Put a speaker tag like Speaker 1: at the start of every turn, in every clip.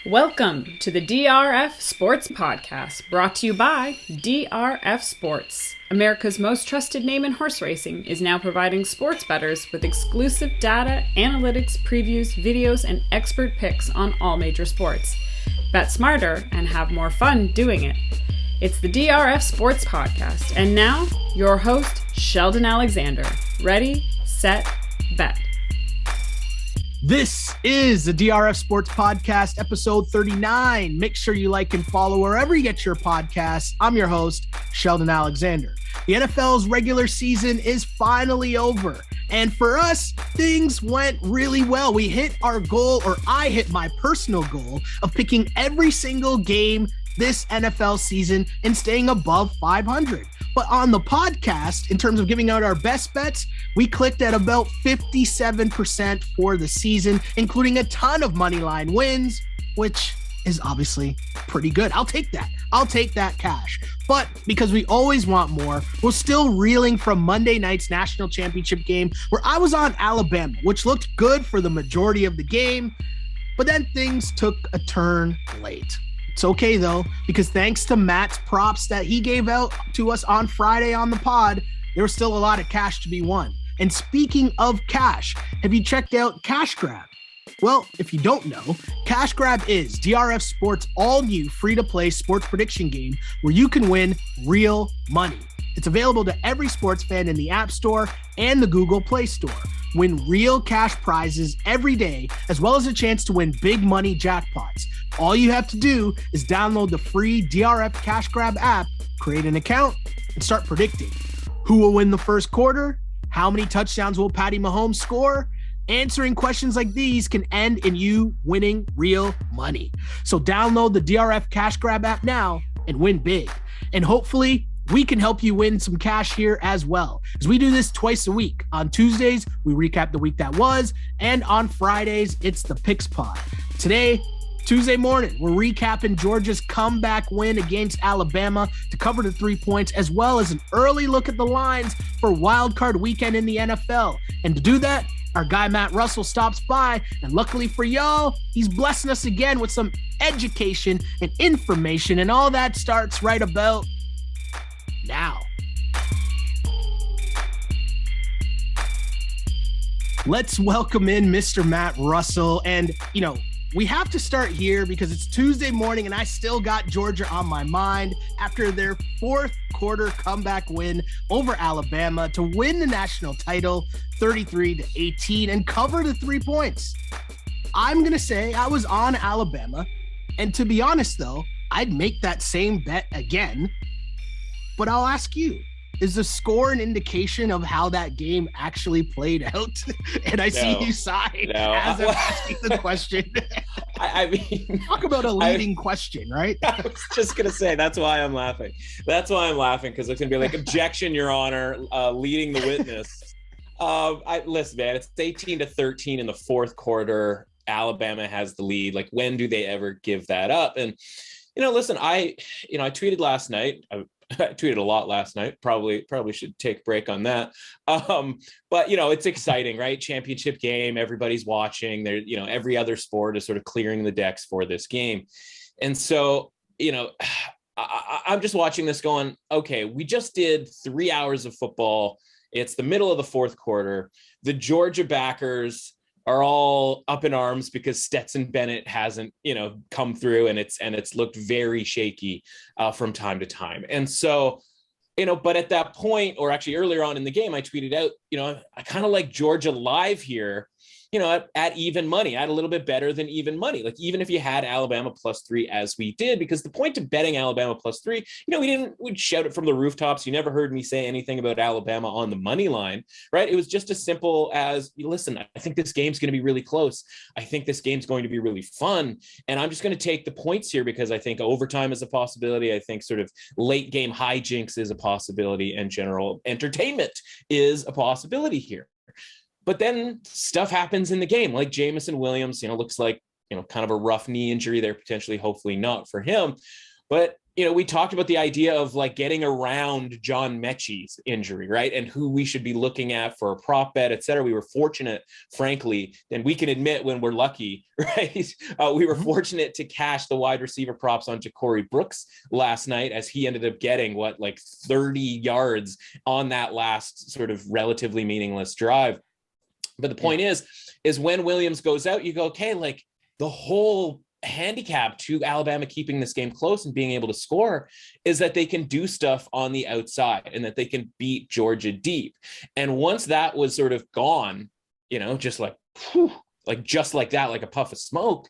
Speaker 1: Welcome to the DRF Sports Podcast, brought to you by DRF Sports. America's most trusted name in horse racing is now providing sports bettors with exclusive data, analytics, previews, videos, and expert picks on all major sports. Bet smarter and have more fun doing it. It's the DRF Sports Podcast, and now your host, Sheldon Alexander. Ready, set, bet.
Speaker 2: This is the DRF Sports Podcast, episode 39. Make sure you like and follow wherever you get your podcasts. I'm your host, Sheldon Alexander. The NFL's regular season is finally over. And for us, things went really well. We hit our goal, or I hit my personal goal of picking every single game this NFL season and staying above 500. But on the podcast, in terms of giving out our best bets, we clicked at about 57% for the season, including a ton of money line wins, which is obviously pretty good. I'll take that. I'll take that cash. But because we always want more, we're still reeling from Monday night's national championship game where I was on Alabama, which looked good for the majority of the game. But then things took a turn late. It's okay, though, because thanks to Matt's props that he gave out to us on Friday on the pod, there was still a lot of cash to be won. And speaking of cash, have you checked out Cash Grab? Well, if you don't know, Cash Grab is DRF Sports' all-new free-to-play sports prediction game where you can win real money. It's available to every sports fan in the App Store and the Google Play Store. Win real cash prizes every day, as well as a chance to win big money jackpots. All you have to do is download the free DRF Cash Grab app, create an account, and start predicting. Who will win the first quarter? How many touchdowns will Patty Mahomes score? Answering questions like these can end in you winning real money. So download the DRF Cash Grab app now and win big. And hopefully, we can help you win some cash here as well, as we do this twice a week. On Tuesdays, we recap the week that was, and on Fridays, it's the Picks Pod. Today, Tuesday morning, we're recapping Georgia's comeback win against Alabama to cover the 3 points, as well as an early look at the lines for Wild Card Weekend in the NFL. And to do that, our guy Matt Russell stops by, and luckily for y'all, he's blessing us again with some education and information, and all that starts right about now. Let's welcome in Mr. Matt Russell. And, we have to start here because it's Tuesday morning and I still got Georgia on my mind after their fourth quarter comeback win over Alabama to win the national title 33-18 and cover the 3 points. I'm going to say I was on Alabama. And to be honest, though, I'd make that same bet again. But I'll ask you, is the score an indication of how that game actually played out? And I see you sigh as I'm asking the question.
Speaker 3: I mean,
Speaker 2: talk about a leading question, right?
Speaker 3: I was just going to say, that's why I'm laughing. That's why I'm laughing, because it's going to be like, objection, Your Honor, leading the witness. Listen, man, it's 18-13 in the fourth quarter. Alabama has the lead. Like, when do they ever give that up? And, listen, I tweeted last night. I tweeted a lot last night. Probably should take a break on that. But it's exciting, right? Championship game. Everybody's watching. There, every other sport is sort of clearing the decks for this game. And so, I'm just watching this going, okay, we just did 3 hours of football. It's the middle of the fourth quarter. The Georgia backers are all up in arms because Stetson Bennett hasn't, come through, and it's looked very shaky from time to time. And so, but at that point, or actually earlier on in the game, I tweeted out, I kind of like Georgia live here, at even money, at a little bit better than even money. Like, even if you had Alabama +3, as we did, because the point of betting Alabama +3, we'd shout it from the rooftops. You never heard me say anything about Alabama on the money line, right? It was just as simple as, listen, I think this game's going to be really close. I think this game's going to be really fun. And I'm just going to take the points here because I think overtime is a possibility. I think sort of late game hijinks is a possibility, and general entertainment is a possibility here. But then stuff happens in the game, like Jamison Williams, looks like, kind of a rough knee injury there, potentially, hopefully not for him. But, we talked about the idea of like getting around John Mechie's injury, right? And who we should be looking at for a prop bet, et cetera. We were fortunate, frankly, and we can admit when we're lucky, right? We were fortunate to cash the wide receiver props on Ja'Cory Brooks last night, as he ended up getting 30 yards on that last sort of relatively meaningless drive. But the point is when Williams goes out, you go, okay, like the whole handicap to Alabama keeping this game close and being able to score is that they can do stuff on the outside and that they can beat Georgia deep. And once that was sort of gone, just like that, like a puff of smoke,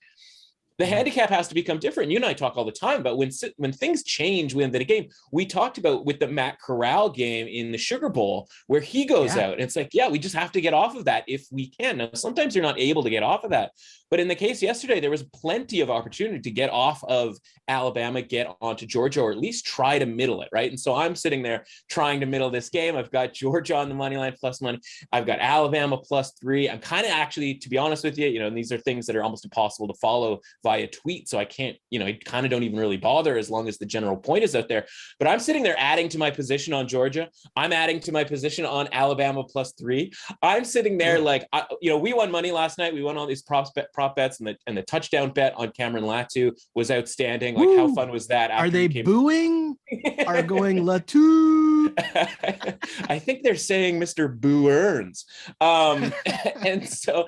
Speaker 3: the handicap has to become different. You and I talk all the time about when things change within the game. We talked about with the Matt Corral game in the Sugar Bowl where he goes out and it's like, we just have to get off of that if we can. Now, sometimes you're not able to get off of that. But in the case yesterday, there was plenty of opportunity to get off of Alabama, get onto Georgia, or at least try to middle it, right? And so I'm sitting there trying to middle this game. I've got Georgia on the money line plus money. I've got Alabama +3. I'm kind of actually, to be honest with you, and these are things that are almost impossible to follow via tweet. So I can't, I kind of don't even really bother as long as the general point is out there. But I'm sitting there adding to my position on Georgia. I'm adding to my position on Alabama +3. I'm sitting there we won money last night. We won all these prop bets, and the touchdown bet on Cameron Latu was outstanding. Like, how fun was that?
Speaker 2: Are they booing? Are going Latu?
Speaker 3: I think they're saying Mr. Boo earns. And so,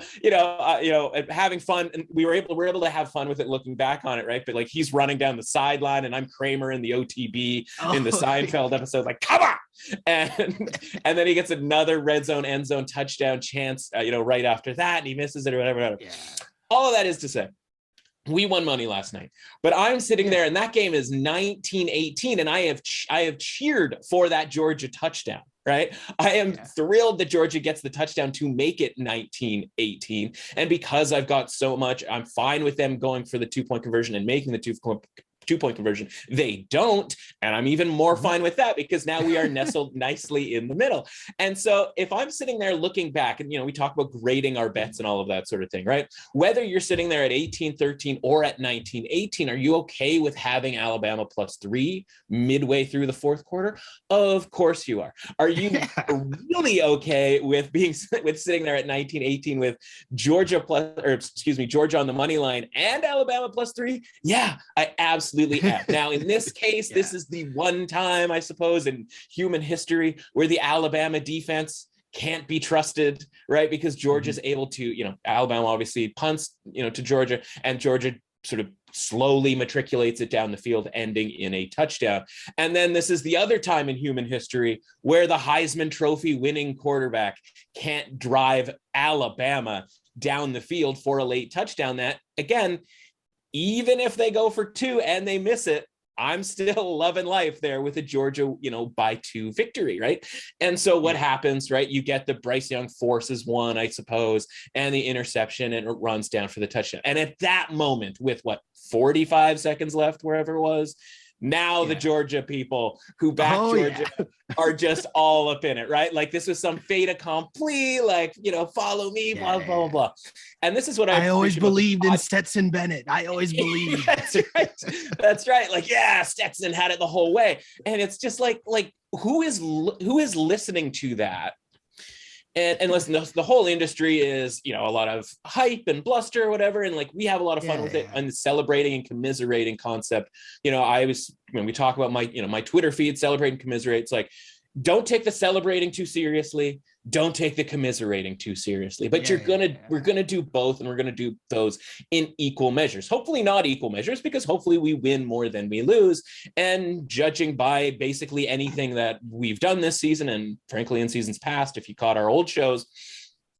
Speaker 3: having fun, and we're able to have fun with it looking back on it, right? But like he's running down the sideline and I'm Kramer in the OTB in the Seinfeld episode, like, come on. And then he gets another red zone end zone touchdown chance, right after that, and he misses it or whatever. Yeah. All of that is to say, we won money last night, but I'm sitting there and that game is 19-18, and I have cheered for that Georgia touchdown. Right. I am thrilled that Georgia gets the touchdown to make it 19-18. And because I've got so much, I'm fine with them going for the 2-point conversion and making the two-point conversion. They don't. And I'm even more fine with that because now we are nestled nicely in the middle. And so if I'm sitting there looking back and, we talk about grading our bets and all of that sort of thing, right? Whether you're sitting there at 18-13 or at 19-18, are you okay with having Alabama +3 midway through the fourth quarter? Of course you are. Are you really okay with sitting there at 19-18 with Georgia on the money line and Alabama +3? Yeah, I absolutely am. Now, in this case, this is the one time, I suppose, in human history where the Alabama defense can't be trusted, right? Because Georgia's able to, Alabama obviously punts, to Georgia, and Georgia sort of slowly matriculates it down the field, ending in a touchdown. And then this is the other time in human history where the Heisman Trophy winning quarterback can't drive Alabama down the field for a late touchdown. That, again, even if they go for 2 and they miss it, I'm still loving life there with a Georgia, by 2 victory, right? And so what happens, right? You get the Bryce Young forces one, I suppose, and the interception, and it runs down for the touchdown. And at that moment, with 45 seconds left, wherever it was, now the Georgia people who back Georgia are just all up in it, right? Like this was some fait accompli, follow me, blah, blah, blah, blah. And this is what I
Speaker 2: always believed in Stetson Bennett. I always believed.
Speaker 3: That's right. That's right. Like, Stetson had it the whole way. And it's just like who is listening to that? And listen, the whole industry is, a lot of hype and bluster or whatever. And we have a lot of fun with it and celebrating and commiserating concept. When we talk about my Twitter feed, celebrate and commiserate, it's like, don't take the celebrating too seriously. Don't take the commiserating too seriously, but we're going to do both, and we're going to do those in equal measures, hopefully not equal measures, because hopefully we win more than we lose. And judging by basically anything that we've done this season, and frankly, in seasons past, if you caught our old shows,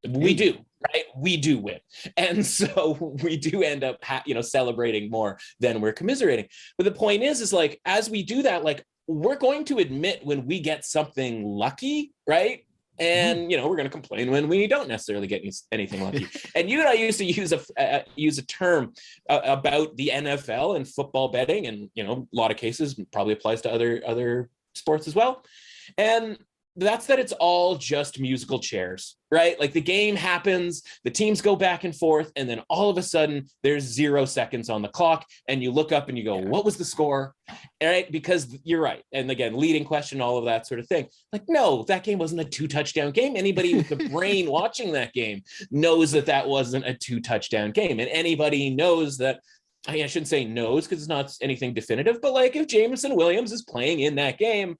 Speaker 3: we do, right? We do win. And so we do end up, celebrating more than we're commiserating. But the point is like, as we do that, we're going to admit when we get something lucky, right? And, we're going to complain when we don't necessarily get anything lucky. And you and I used to use a term about the NFL and football betting. And, a lot of cases probably applies to other sports as well. And that's that it's all just musical chairs, right? Like the game happens, the teams go back and forth, and then all of a sudden there's 0 seconds on the clock, and you look up and you go, what was the score? Right? Because you're right. And again, leading question, all of that sort of thing. Like, no, that game wasn't a 2-touchdown game. Anybody with a brain watching that game knows that that wasn't a 2-touchdown game. And anybody knows that, I shouldn't say knows because it's not anything definitive, but like if Jameson Williams is playing in that game,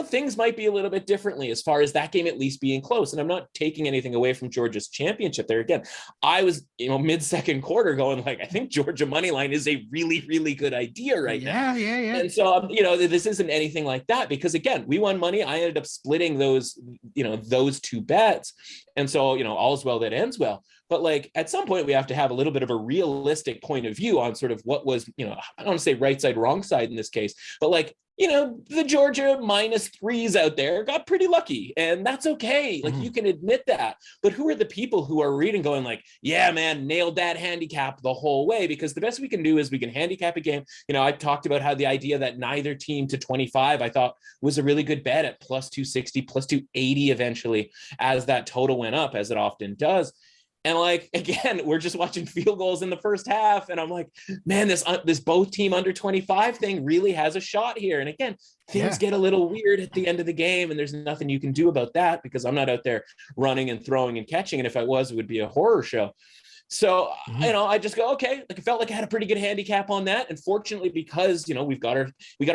Speaker 3: things might be a little bit differently as far as that game at least being close. And I'm not taking anything away from Georgia's championship there. Again, I was, mid-second quarter going like, I think Georgia money line is a really, really good idea right now.
Speaker 2: Yeah.
Speaker 3: And so, this isn't anything like that because again, we won money. I ended up splitting those, those 2 bets. And so, all's well that ends well. But like at some point we have to have a little bit of a realistic point of view on sort of what was, I don't want to say right side, wrong side in this case, but like, the Georgia -3s out there got pretty lucky, and that's okay. Like you can admit that, but who are the people who are reading going like, yeah, man, nailed that handicap the whole way? Because the best we can do is we can handicap a game. I talked about how the idea that neither team to 25, I thought was a really good bet at +260, +280 eventually as that total went up, as it often does. And like, again, we're just watching field goals in the first half. And I'm like, man, this both team under 25 thing really has a shot here. And again, things get a little weird at the end of the game. And there's nothing you can do about that because I'm not out there running and throwing and catching. And if I was, it would be a horror show. So, I just go, okay, like it felt like I had a pretty good handicap on that. And fortunately, because, we got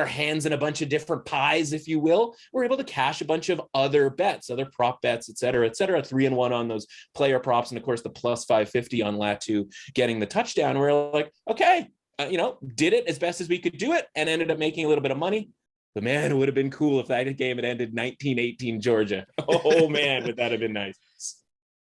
Speaker 3: our hands in a bunch of different pies, if you will, we're able to cash a bunch of other bets, other prop bets, et cetera, 3-1 on those player props. And of course, the +550 on Latu getting the touchdown. We're like, okay, did it as best as we could do it and ended up making a little bit of money. But man, it would have been cool if that game had ended 19-18 Georgia. Oh man, would that have been nice.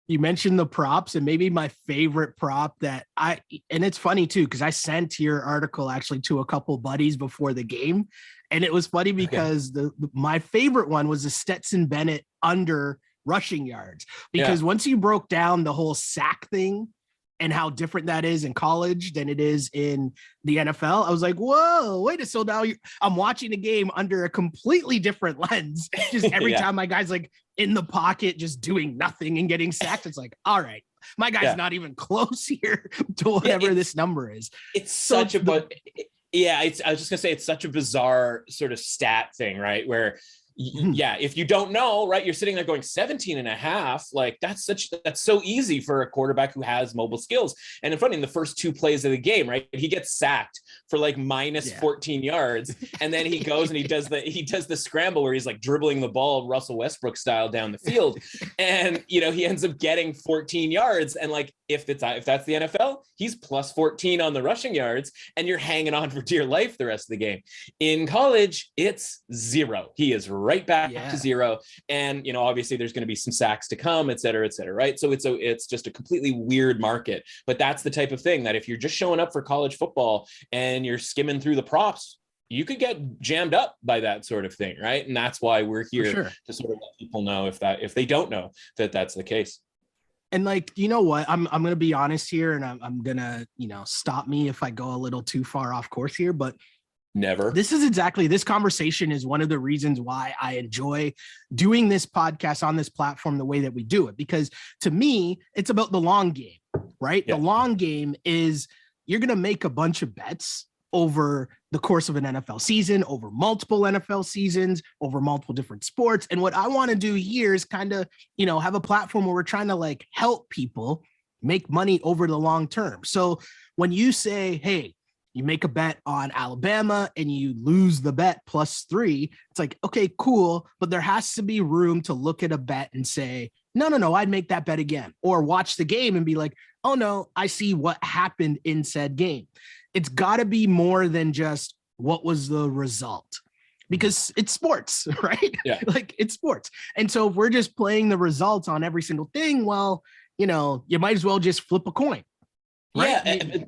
Speaker 2: You mentioned the props, and maybe my favorite prop and it's funny too, because I sent your article actually to a couple buddies before the game. And it was funny because my favorite one was the Stetson Bennett under rushing yards, because once you broke down the whole sack thing and how different that is in college than it is in the NFL, I was like, whoa, wait a second. So now I'm watching the game under a completely different lens. Just every time my guy's like in the pocket, just doing nothing and getting sacked. It's like, all right, my guy's not even close here to whatever this number is.
Speaker 3: It's such I was just gonna say, it's such a bizarre sort of stat thing, right? Where if you don't know, right, you're sitting there going 17.5, like that's so easy for a quarterback who has mobile skills. And in front of him, the first 2 plays of the game, right, he gets sacked for like -14 yards, and then he goes and he does the scramble where he's like dribbling the ball Russell Westbrook style down the field, and he ends up getting 14 yards. And like if that's the NFL, he's +14 on the rushing yards, and you're hanging on for dear life the rest of the game. In college, it's 0. He is right back to 0. And, obviously there's going to be some sacks to come, et cetera, right? So it's just a completely weird market, but that's the type of thing that if you're just showing up for college football and you're skimming through the props, you could get jammed up by that sort of thing. Right. And that's why we're here to sort of let people know if they don't know that that's the case.
Speaker 2: And like, you know what, I'm going to be honest here, and I'm going to, stop me if I go a little too far off course here, but
Speaker 3: never.
Speaker 2: This conversation is one of the reasons why I enjoy doing this podcast on this platform the way that we do it, because to me, it's about the long game, right? Yeah. The long game is you're going to make a bunch of bets over the course of an NFL season, over multiple NFL seasons, over multiple different sports. And what I want to do here is kind of, have a platform where we're trying to like help people make money over the long term. So when you say, hey, you make a bet on Alabama and you lose the bet +3, it's like, okay, cool. But there has to be room to look at a bet and say, no, I'd make that bet again. Or watch the game and be like, oh no, I see what happened in said game. It's got to be more than just what was the result, because it's sports, right?
Speaker 3: Yeah.
Speaker 2: Like it's sports. And so if we're just playing the results on every single thing, well, you might as well just flip a coin. Right?
Speaker 3: Yeah.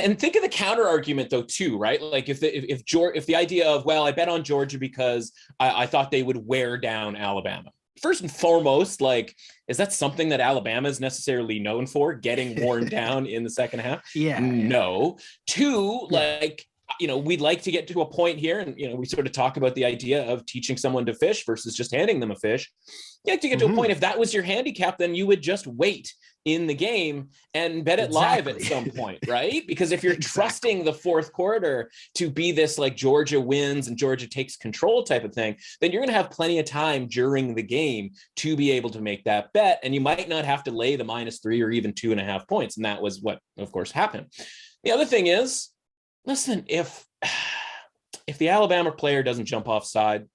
Speaker 3: And think of the counter argument though, too, right? Like if the idea of, well, I bet on Georgia because I thought they would wear down Alabama. First and foremost, like, is that something that Alabama is necessarily known for, getting worn down in the second half?
Speaker 2: Yeah.
Speaker 3: No. 2, like, we'd like to get to a point here, and we sort of talk about the idea of teaching someone to fish versus just handing them a fish. You have to get to a point, if that was your handicap, then you would just wait in the game and bet it live at some point, right? Because if you're trusting the fourth quarter to be this like Georgia wins and Georgia takes control type of thing, then you're going to have plenty of time during the game to be able to make that bet. And you might not have to lay the -3 or even 2.5 points. And that was what, of course, happened. The other thing is, listen, if the Alabama player doesn't jump offside,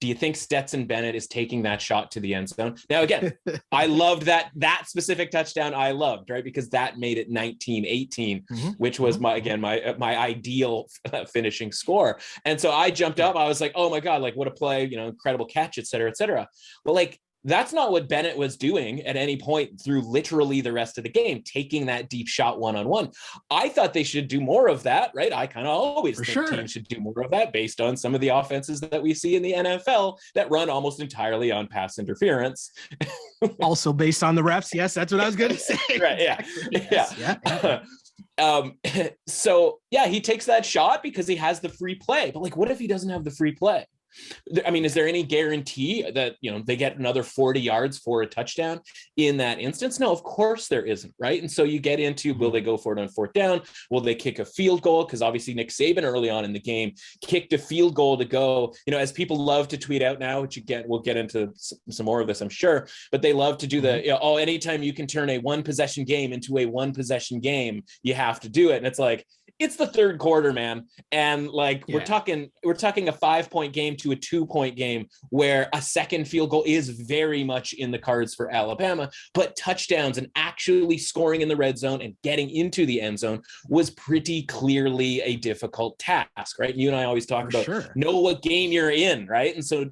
Speaker 3: do you think Stetson Bennett is taking that shot to the end zone? Now, again, I loved that specific touchdown. I loved, right? Because that made it 19-18, which was my ideal finishing score. And so I jumped up. I was like, oh my God, like what a play, incredible catch, et cetera, et cetera. Well, like, that's not what Bennett was doing at any point through literally the rest of the game, taking that deep shot one-on-one. I thought they should do more of that, right? I kind of always think teams should do more of that based on some of the offenses that we see in the NFL that run almost entirely on pass interference.
Speaker 2: Also based on the refs. Yes, that's what I was going to say.
Speaker 3: Right.
Speaker 2: Exactly.
Speaker 3: Yeah. So yeah, he takes that shot because he has the free play. But like, what if he doesn't have the free play? I mean, is there any guarantee that, they get another 40 yards for a touchdown in that instance? No, of course there isn't, right? And so you get into, will they go for it on fourth down? Will they kick a field goal? Because obviously Nick Saban early on in the game kicked a field goal to go, as people love to tweet out now, which we'll get into some more of this, I'm sure, but they love to do anytime you can turn a one possession game into a one possession game, you have to do it. And it's like, it's the third quarter, man. And like, we're talking a 5-point game to a 2-point game where a second field goal is very much in the cards for Alabama, but touchdowns and actually scoring in the red zone and getting into the end zone was pretty clearly a difficult task, right? You and I always talk about know what game you're in, right? And so,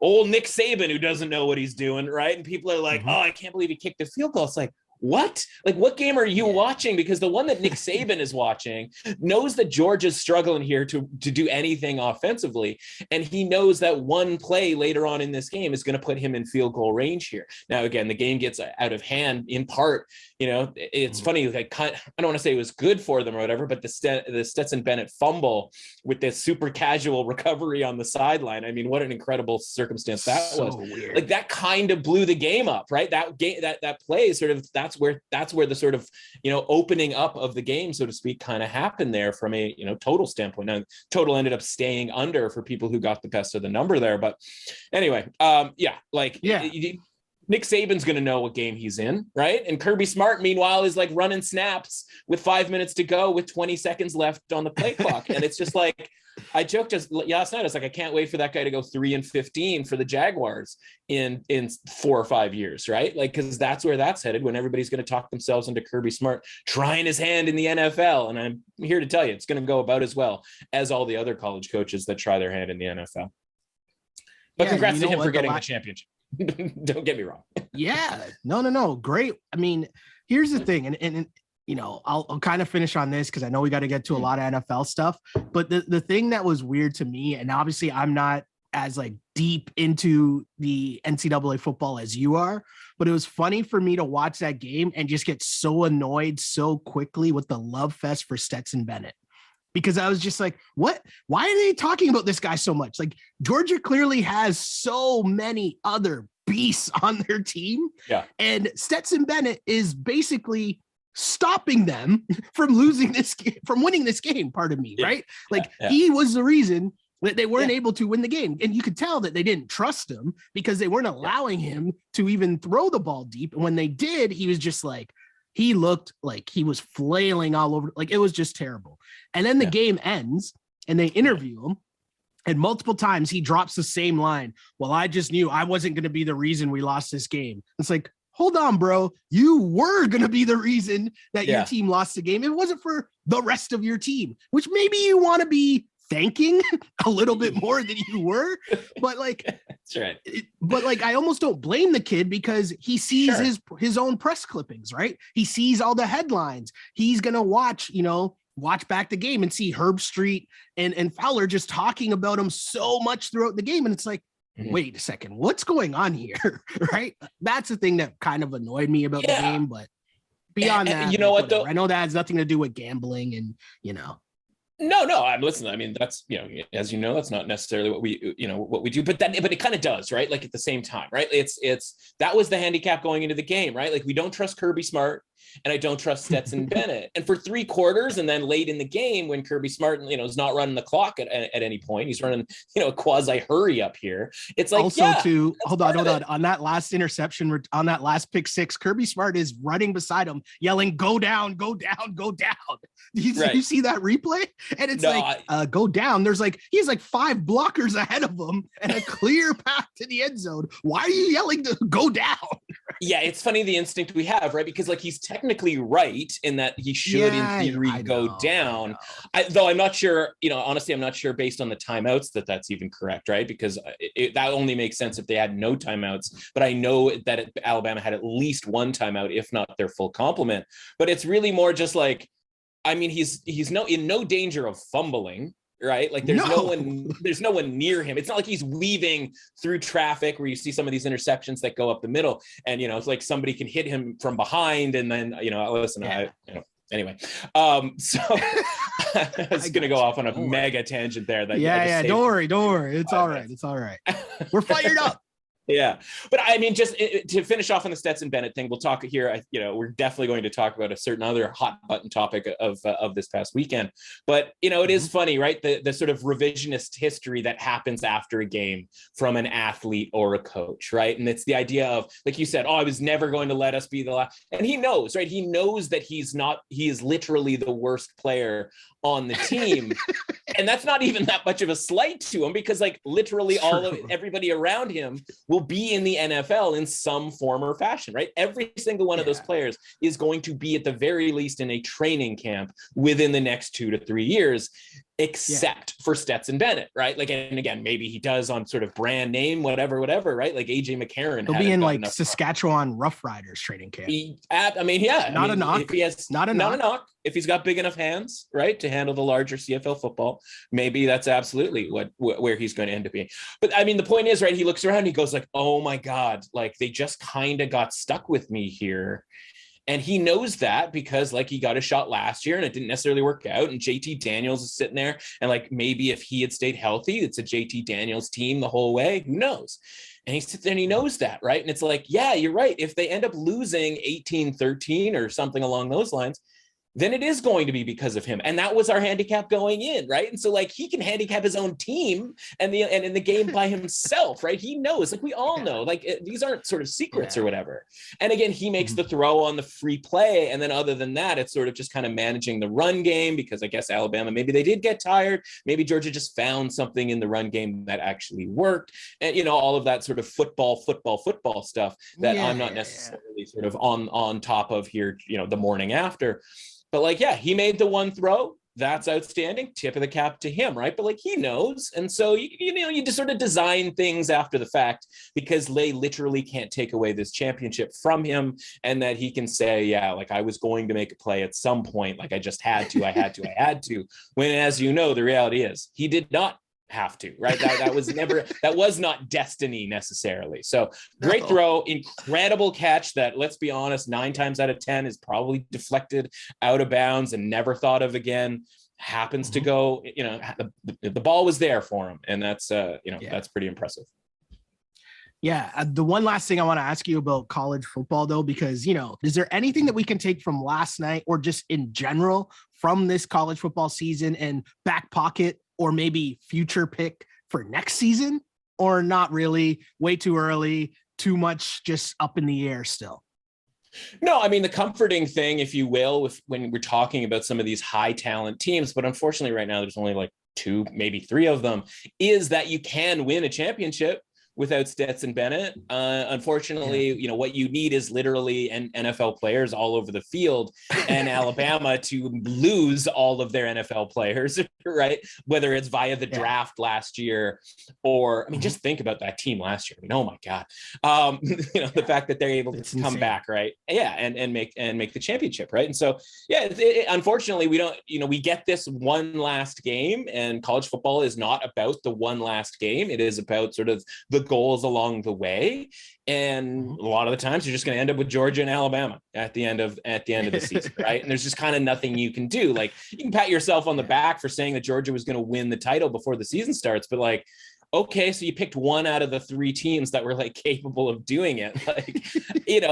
Speaker 3: old Nick Saban, who doesn't know what he's doing, right? And people are like, oh, I can't believe he kicked a field goal. It's like, what? Like, what game are you watching? Because the one that Nick Saban is watching knows that Georgia's struggling here to do anything offensively. And he knows that one play later on in this game is going to put him in field goal range here. Now, again, the game gets out of hand in part. It's funny. Like, I don't want to say it was good for them or whatever, but the Stetson Bennett fumble with this super casual recovery on the sideline. I mean, what an incredible circumstance that was. Weird. Like, that kind of blew the game up, right? That game, that play is sort of, that's where the sort of, opening up of the game, so to speak, kind of happened there from a, total standpoint. Now, total ended up staying under for people who got the best of the number there. But anyway, Nick Saban's going to know what game he's in, right? And Kirby Smart, meanwhile, is like running snaps with 5 minutes to go with 20 seconds left on the play clock. And it's just like, I joked just last night, I was like, I can't wait for that guy to go 3-15 for the Jaguars in 4 or 5 years, right? Like, because that's where that's headed, when everybody's going to talk themselves into Kirby Smart trying his hand in the NFL. And I'm here to tell you, it's going to go about as well as all the other college coaches that try their hand in the NFL. But congrats to him for getting the championship. Don't get me wrong.
Speaker 2: No. Great. I mean, here's the thing. And I'll kind of finish on this because I know we got to get to a lot of NFL stuff. But the thing that was weird to me, and obviously I'm not as like deep into the NCAA football as you are, but it was funny for me to watch that game and just get so annoyed so quickly with the love fest for Stetson Bennett. Because I was just like, what? Why are they talking about this guy so much? Like, Georgia clearly has so many other beasts on their team. Yeah. And Stetson Bennett is basically stopping them from winning this game, pardon me, right? Like, he was the reason that they weren't able to win the game. And you could tell that they didn't trust him because they weren't allowing him to even throw the ball deep. And when they did, he was just like, he looked like he was flailing all over. Like, it was just terrible. And then the game ends and they interview him. And multiple times he drops the same line. Well, I just knew I wasn't going to be the reason we lost this game. It's like, hold on, bro. You were going to be the reason that your team lost the game. It wasn't for the rest of your team, which maybe you want to be thanking a little bit more than you were. But like,
Speaker 3: that's right.
Speaker 2: But like, I almost don't blame the kid because he sees his own press clippings, right? He sees all the headlines. He's going to watch back the game and see Herb Street and Fowler just talking about him so much throughout the game. And it's like, wait a second, what's going on here? Right? That's the thing that kind of annoyed me about the game. But beyond that,
Speaker 3: you know what, though?
Speaker 2: I know that has nothing to do with gambling and,
Speaker 3: No, I'm listening. I mean, that's, as you know, that's not necessarily what we do, but it kind of does, right? Like at the same time, right? That was the handicap going into the game, right? Like we don't trust Kirby Smart and I don't trust Stetson Bennett. And for 3 quarters and then late in the game when Kirby Smart, is not running the clock at any point, he's running, a quasi hurry up here. It's like,
Speaker 2: also hold on that last interception, on that last pick 6, Kirby Smart is running beside him yelling, go down, go down, go down. You see that replay? And it's go down. There's he has 5 blockers ahead of him and a clear path to the end zone. Why are you yelling to go down?
Speaker 3: Yeah, it's funny the instinct we have, right? Because he's technically right in that he should in theory go down. Though I'm not sure, honestly, I'm not sure based on the timeouts that's even correct, right? Because that only makes sense if they had no timeouts. But I know that Alabama had at least 1 timeout, if not their full complement. But it's really more just he's in no danger of fumbling, right? Like there's no one near him. It's not like he's weaving through traffic where you see some of these interceptions that go up the middle and it's like somebody can hit him from behind and then anyway. So I was gonna go off on a mega tangent there.
Speaker 2: Don't worry. It's all right. We're fired up.
Speaker 3: Yeah. But I mean, just to finish off on the Stetson Bennett thing, we'll talk here. We're definitely going to talk about a certain other hot button topic of this past weekend. But, it is funny, right? The sort of revisionist history that happens after a game from an athlete or a coach, right? And it's the idea of, like you said, I was never going to let us be the last. And he knows, right? He knows that he is literally the worst player on the team. And that's not even that much of a slight to him because literally everybody around him will be in the NFL in some form or fashion, right? Every single one of those players is going to be at the very least in a training camp within the next 2 to 3 years, except for Stetson Bennett, right? And again, maybe he does on sort of brand name, whatever, right? Like AJ McCarron.
Speaker 2: He'll be in Saskatchewan Rough Riders training camp.
Speaker 3: Not a knock.
Speaker 2: Not a knock.
Speaker 3: If he's got big enough hands, right, to handle the larger CFL football, maybe that's absolutely where he's going to end up being. But I mean, the point is, right, he looks around and he goes oh my God, they just kind of got stuck with me here. And he knows that because he got a shot last year and it didn't necessarily work out. And JT Daniels is sitting there. And maybe if he had stayed healthy, it's a JT Daniels team the whole way. Who knows? And he sits there and he knows that, right? And it's yeah, you're right. If they end up losing 18-13 or something along those lines, then it is going to be because of him. And that was our handicap going in, right? And so he can handicap his own team and in the game by himself, right? He knows, we all know, these aren't sort of secrets or whatever. And again, he makes the throw on the free play. And then other than that, it's sort of just kind of managing the run game because I guess Alabama, maybe they did get tired. Maybe Georgia just found something in the run game that actually worked. And, all of that sort of football stuff that I'm not necessarily sort of on top of here, the morning after. But he made the one throw. That's outstanding. Tip of the cap to him, right? But he knows. And so, you just sort of design things after the fact because they literally can't take away this championship from him. And that he can say, I was going to make a play at some point. I just had to. When, as you know, the reality is he did not have to, right? That was not destiny necessarily. So great throw, incredible catch that, let's be honest, 9 times out of 10 is probably deflected out of bounds and never thought of again. Happens to go, the ball was there for him. And that's, that's pretty impressive.
Speaker 2: Yeah. The one last thing I want to ask you about college football though, because, is there anything that we can take from last night or just in general from this college football season and back pocket or maybe future pick for next season, or not really, way too early, too much just up in the air still?
Speaker 3: No, I mean, the comforting thing, if you will, when we're talking about some of these high talent teams, but unfortunately right now there's only 2, maybe 3 of them, is that you can win a championship without Stetson Bennett. Unfortunately, what you need is literally NFL players all over the field and Alabama to lose all of their NFL players, right? Whether it's via the draft last year or, just think about that team last year. Oh my God. The fact that they're able to come back, right? Yeah. And make the championship, right? And so, unfortunately we don't, we get this one last game, and college football is not about the one last game. It is about sort of the goals along the way. And a lot of the times you're just going to end up with Georgia and Alabama at the end of the season, right? And there's just kind of nothing you can do. Like, you can pat yourself on the back for saying that Georgia was going to win the title before the season starts, but like, okay, so you picked one out of the three teams that were like capable of doing it. Like,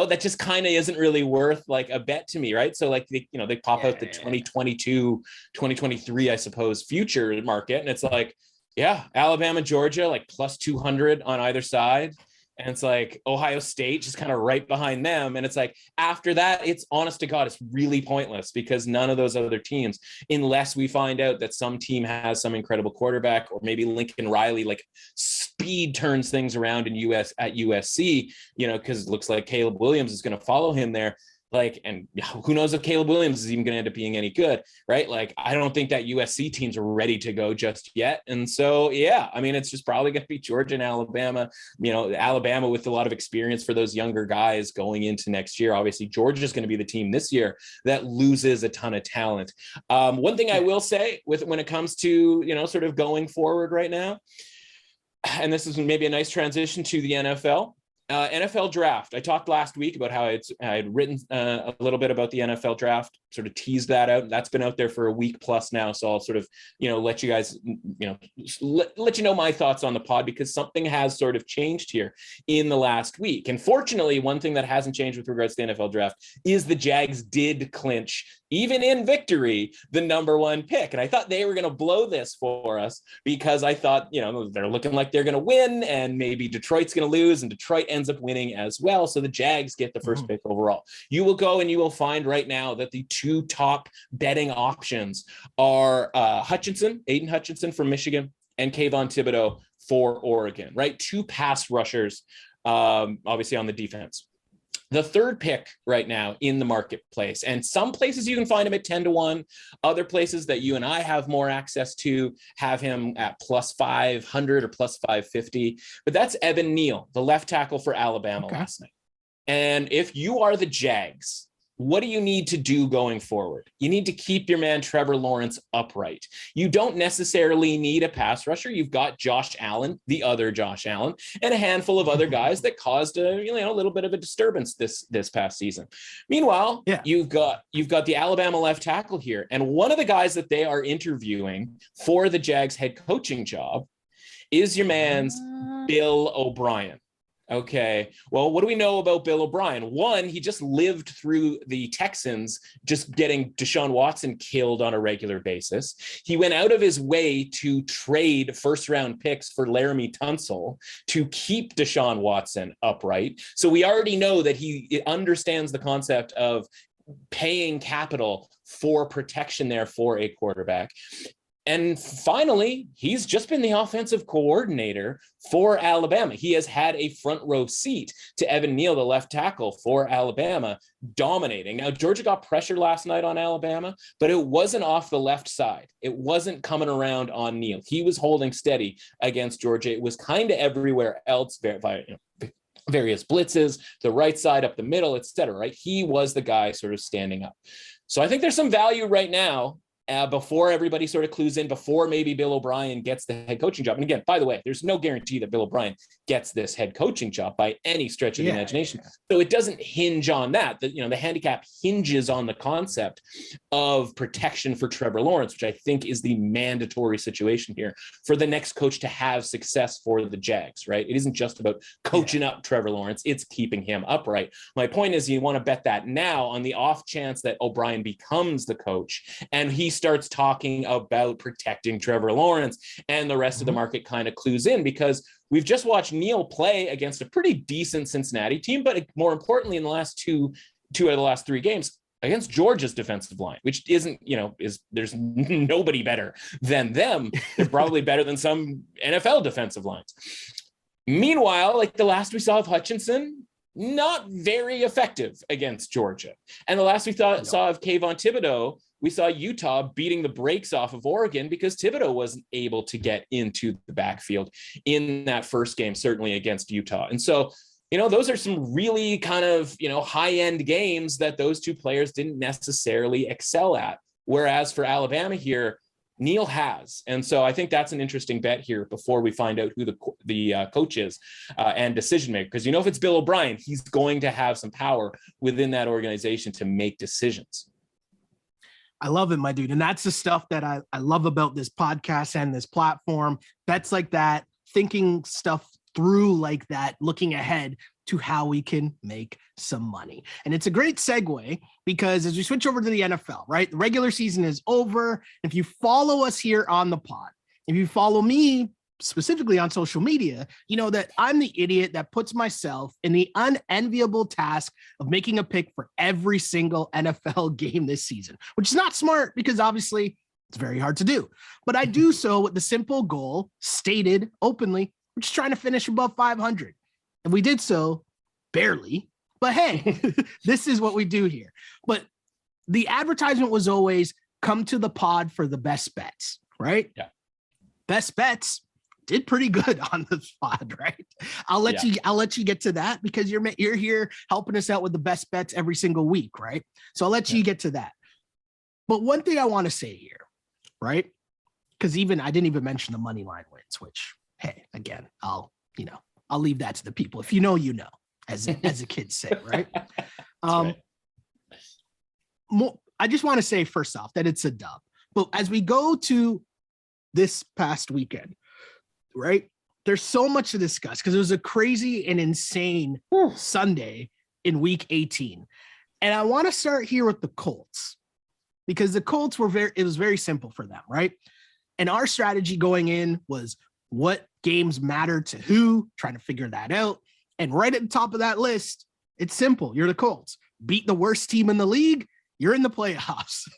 Speaker 3: that just kind of isn't really worth like a bet to me, right? So like, they pop out the 2022, 2023, I suppose, future market. And it's like, yeah, Alabama, Georgia, like plus 200 on either side. And it's like Ohio State just kind of right behind them. And it's like, after that, it's honest to God, it's really pointless, because none of those other teams, unless we find out that some team has some incredible quarterback, or maybe Lincoln Riley, like speed turns things around at USC, because it looks like Caleb Williams is going to follow him there. Like, and who knows if Caleb Williams is even going to end up being any good, right? Like, I don't think that USC teams are ready to go just yet. And so, yeah, I mean, it's just probably going to be Georgia and Alabama, Alabama with a lot of experience for those younger guys going into next year. Obviously, Georgia is going to be the team this year that loses a ton of talent. One thing I will say when it comes to, sort of going forward right now, and this is maybe a nice transition to the NFL. NFL draft. I talked last week about how I had written a little bit about the NFL draft, sort of teased that out. That's been out there for a week plus now. So I'll sort of, let you guys, let you know my thoughts on the pod, because something has sort of changed here in the last week. And fortunately, one thing that hasn't changed with regards to the NFL draft is the Jags did clinch, even in victory, the number one pick. And I thought they were going to blow this for us, because I thought, they're looking like they're going to win, and maybe Detroit's going to lose, and Detroit ends up winning as well. So the Jags get the first pick overall. You will go and you will find right now that the two top betting options are Aiden Hutchinson from Michigan and Kayvon Thibodeau for Oregon, right? Two pass rushers, obviously on the defense. The third pick right now in the marketplace, and some places you can find him at 10-1, other places that you and I have more access to have him at plus 500 or plus 550, but that's Evan Neal, the left tackle for Alabama last night. And if you are the Jags, what do you need to do going forward? You need to keep your man Trevor Lawrence upright. You don't necessarily need a pass rusher. You've got Josh Allen, the other Josh Allen, and a handful of other guys that caused a little bit of a disturbance this past season. Meanwhile, you've got the Alabama left tackle here, and one of the guys that they are interviewing for the Jags head coaching job is your man's Bill O'Brien. Okay, well, what do we know about Bill O'Brien? One, he just lived through the Texans just getting Deshaun Watson killed on a regular basis. He went out of his way to trade first-round picks for Laramie Tunsil to keep Deshaun Watson upright. So we already know that he understands the concept of paying capital for protection there for a quarterback. And finally, he's just been the offensive coordinator for Alabama. He has had a front row seat to Evan Neal, the left tackle for Alabama, dominating. Now, Georgia got pressure last night on Alabama, but it wasn't off the left side. It wasn't coming around on Neal. He was holding steady against Georgia. It was kind of everywhere else via various blitzes, the right side, up the middle, et cetera, right? He was the guy sort of standing up. So I think there's some value right now before everybody sort of clues in, before maybe Bill O'Brien gets the head coaching job. And again, by the way, there's no guarantee that Bill O'Brien gets this head coaching job by any stretch of the imagination. So it doesn't hinge on that. The handicap hinges on the concept of protection for Trevor Lawrence, which I think is the mandatory situation here for the next coach to have success for the Jags, right? It isn't just about coaching up Trevor Lawrence, it's keeping him upright. My point is, you want to bet that now on the off chance that O'Brien becomes the coach and he starts talking about protecting Trevor Lawrence, and the rest of the market kind of clues in, because we've just watched Neal play against a pretty decent Cincinnati team, but more importantly, in the last two out of the last three games, against Georgia's defensive line, which isn't, there's nobody better than them. They're probably better than some NFL defensive lines. Meanwhile, like the last we saw of Hutchinson, not very effective against Georgia. And the last we saw of Kayvon Thibodeau, we saw Utah beating the brakes off of Oregon because Thibodeau wasn't able to get into the backfield in that first game, certainly against Utah. And so, those are some really kind of, high-end games that those two players didn't necessarily excel at. Whereas for Alabama here, Neil has. And so I think that's an interesting bet here before we find out who the coach is and decision maker. Because, if it's Bill O'Brien, he's going to have some power within that organization to make decisions.
Speaker 2: I love it, my dude. And that's the stuff that I love about this podcast and this platform. That's like that, thinking stuff through like that, looking ahead to how we can make some money. And it's a great segue because as we switch over to the NFL, right? The regular season is over. If you follow us here on the pod, if you follow me specifically on social media, you know that I'm the idiot that puts myself in the unenviable task of making a pick for every single NFL game this season, which is not smart because obviously it's very hard to do. But I do so with the simple goal stated openly, which is trying to finish above 500. And we did so barely, but hey, this is what we do here. But the advertisement was always come to the pod for the best bets, right?
Speaker 3: Yeah.
Speaker 2: Best bets did pretty good on the pod, right? I'll let you get to that because you're here helping us out with the best bets every single week, right? So I'll let you get to that. But one thing I want to say here, right? Because I didn't even mention the money line wins, which, hey, again, I'll leave that to the people. If you know, as the kids say, right?
Speaker 3: Right.
Speaker 2: I just want to say first off that it's a dub. But as we go to this past weekend, right, there's so much to discuss because it was a crazy and insane Sunday in week 18. And I want to start here with the Colts because the Colts it was very simple for them, right? And our strategy going in was what games matter to who, trying to figure that out. And right at the top of that list, it's simple. You're the Colts. Beat the worst team in the league, you're in the playoffs.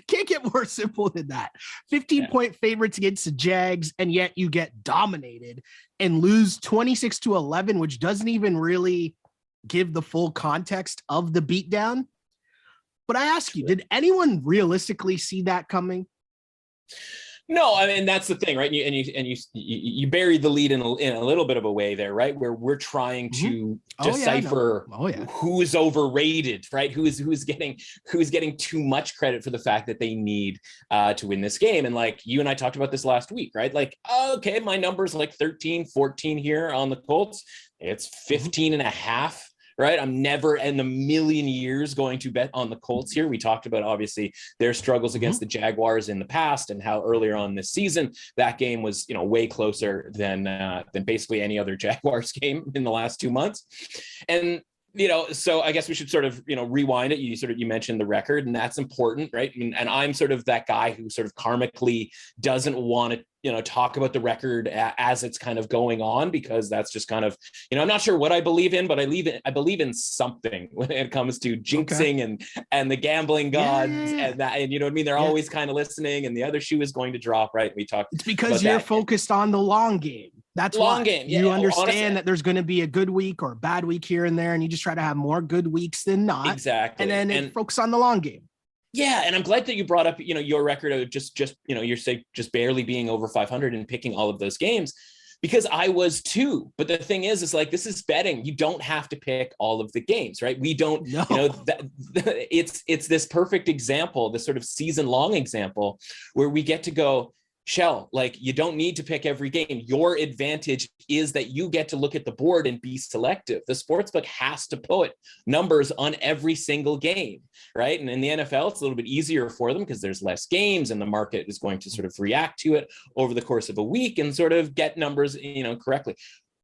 Speaker 2: Can't get more simple than that. 15-point favorites against the Jags, and yet you get dominated and lose 26-11, which doesn't even really give the full context of the beatdown. But I ask you, did anyone realistically see that coming?
Speaker 3: No, I mean, that's the thing, right? You buried the lead in a little bit of a way there, right? Where we're trying to decipher who's overrated, right? Who's getting too much credit for the fact that they need to win this game. And like you and I talked about this last week, right? Like, okay, my number's like 13, 14 here on the Colts. It's 15 and a half. Right. I'm never in a million years going to bet on the Colts here. We talked about, obviously, their struggles against the Jaguars in the past and how earlier on this season, that game was, way closer than basically any other Jaguars game in the last 2 months. And, so I guess we should sort of, rewind it. You mentioned the record, and that's important, right? And I'm sort of that guy who sort of karmically doesn't want to, talk about the record as it's kind of going on, because that's just kind of, I'm not sure what I believe in, but I believe in something when it comes to jinxing and the gambling gods and that, and you know what I mean? They're always kind of listening, and the other shoe is going to drop, right? We talked.
Speaker 2: It's because you're focused on the long game. That's
Speaker 3: long game.
Speaker 2: You understand that there's going to be a good week or a bad week here and there, and you just try to have more good weeks than not.
Speaker 3: Exactly.
Speaker 2: And then focus on the long game.
Speaker 3: Yeah, and I'm glad that you brought up, your record of just you're saying just barely being over 500 and picking all of those games, because I was too. But the thing is like, this is betting. You don't have to pick all of the games, right? We don't, it's this perfect example, this sort of season long example where we get to go, Shell, like, you don't need to pick every game. Your advantage is that you get to look at the board and be selective. The sportsbook has to put numbers on every single game, right? And in the NFL, it's a little bit easier for them because there's less games and the market is going to sort of react to it over the course of a week and sort of get numbers, correctly.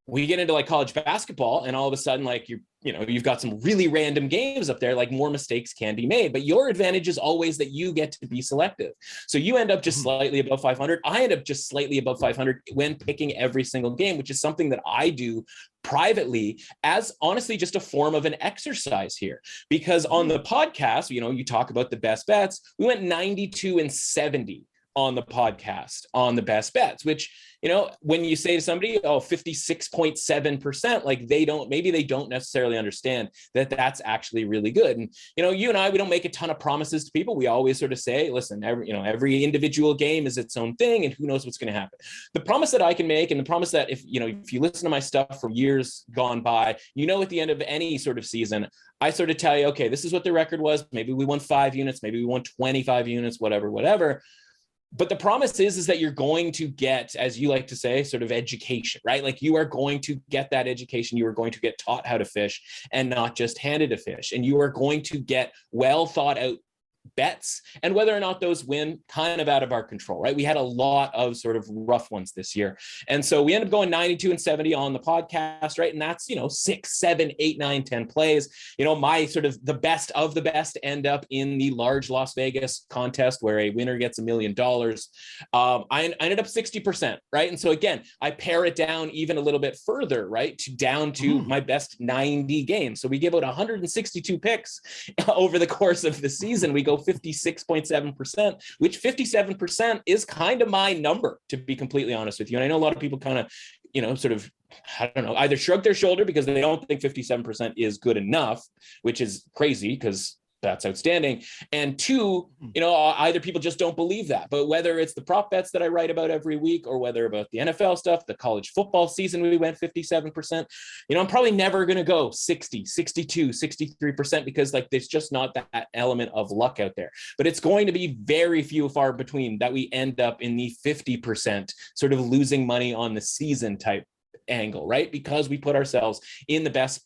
Speaker 3: We get into like college basketball, and all of a sudden, like, you've got some really random games up there, like more mistakes can be made, but your advantage is always that you get to be selective. So you end up just slightly above 500. I end up just slightly above 500 when picking every single game, which is something that I do privately as honestly just a form of an exercise here, because on the podcast, you talk about the best bets. We went 92-70 on the podcast on the best bets, which, when you say to somebody, 56.7%, like they don't necessarily understand that that's actually really good. And, you and I, we don't make a ton of promises to people. We always sort of say, listen, every individual game is its own thing, and who knows what's going to happen. The promise that I can make, and the promise that if you listen to my stuff from years gone by, at the end of any sort of season, I sort of tell you, okay, this is what the record was. Maybe we won 5 units, maybe we won 25 units, whatever. But the promise is that you're going to get, as you like to say, sort of education, right? Like you are going to get that education. You are going to get taught how to fish and not just handed a fish. And you are going to get well thought out bets, and whether or not those win, kind of out of our control, right? We had a lot of sort of rough ones this year. And so we ended up going 92-70 on the podcast, right? And that's, 6, 7, 8, 9, 10 plays. My sort of the best of the best end up in the large Las Vegas contest where a winner gets $1 million. I ended up 60%, right? And so again, I pare it down even a little bit further, right? Down to my best 90 games. So we give out 162 picks over the course of the season. We go 56.7%, which 57% is kind of my number, to be completely honest with you. And I know a lot of people kind of, sort of, I don't know, either shrug their shoulder because they don't think 57% is good enough, which is crazy because that's outstanding. And two, either people just don't believe that. But whether it's the prop bets that I write about every week or whether about the NFL stuff, the college football season, we went 57%, I'm probably never going to go 60, 62, 63% because like there's just not that element of luck out there. But it's going to be very few far between that we end up in the 50% sort of losing money on the season type angle, right? Because we put ourselves in the best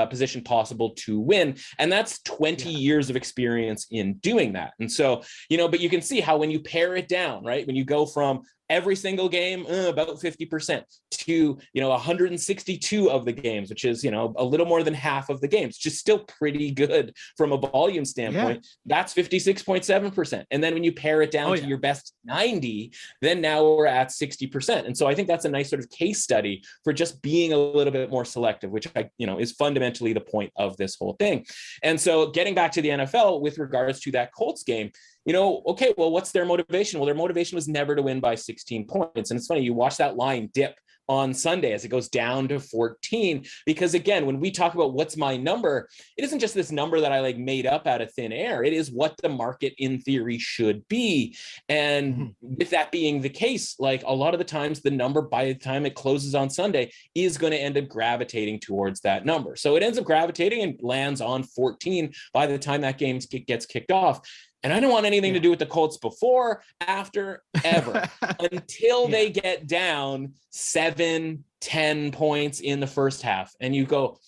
Speaker 3: position possible to win. And that's 20 years of experience in doing that. And so, but you can see how when you pare it down, right? When you go from every single game, about 50% to, 162 of the games, which is, a little more than half of the games, just still pretty good from a volume standpoint. That's 56.7%. And then when you pare it down to your best 90, then now we're at 60%. And so I think that's a nice sort of case study for just being a little bit more selective, which is fundamentally the point of this whole thing. And so getting back to the NFL with regards to that Colts game, okay, well, what's their motivation? Well, their motivation was never to win by 16 points. And it's funny, you watch that line dip on Sunday as it goes down to 14, because again, when we talk about what's my number, it isn't just this number that I like made up out of thin air. It is what the market in theory should be. And with that being the case, like a lot of the times the number by the time it closes on Sunday is going to end up gravitating towards that number. So it ends up gravitating and lands on 14 by the time that game gets kicked off. And I don't want anything to do with the Colts before, after, ever, until they get down 7, 10 points in the first half. And you go,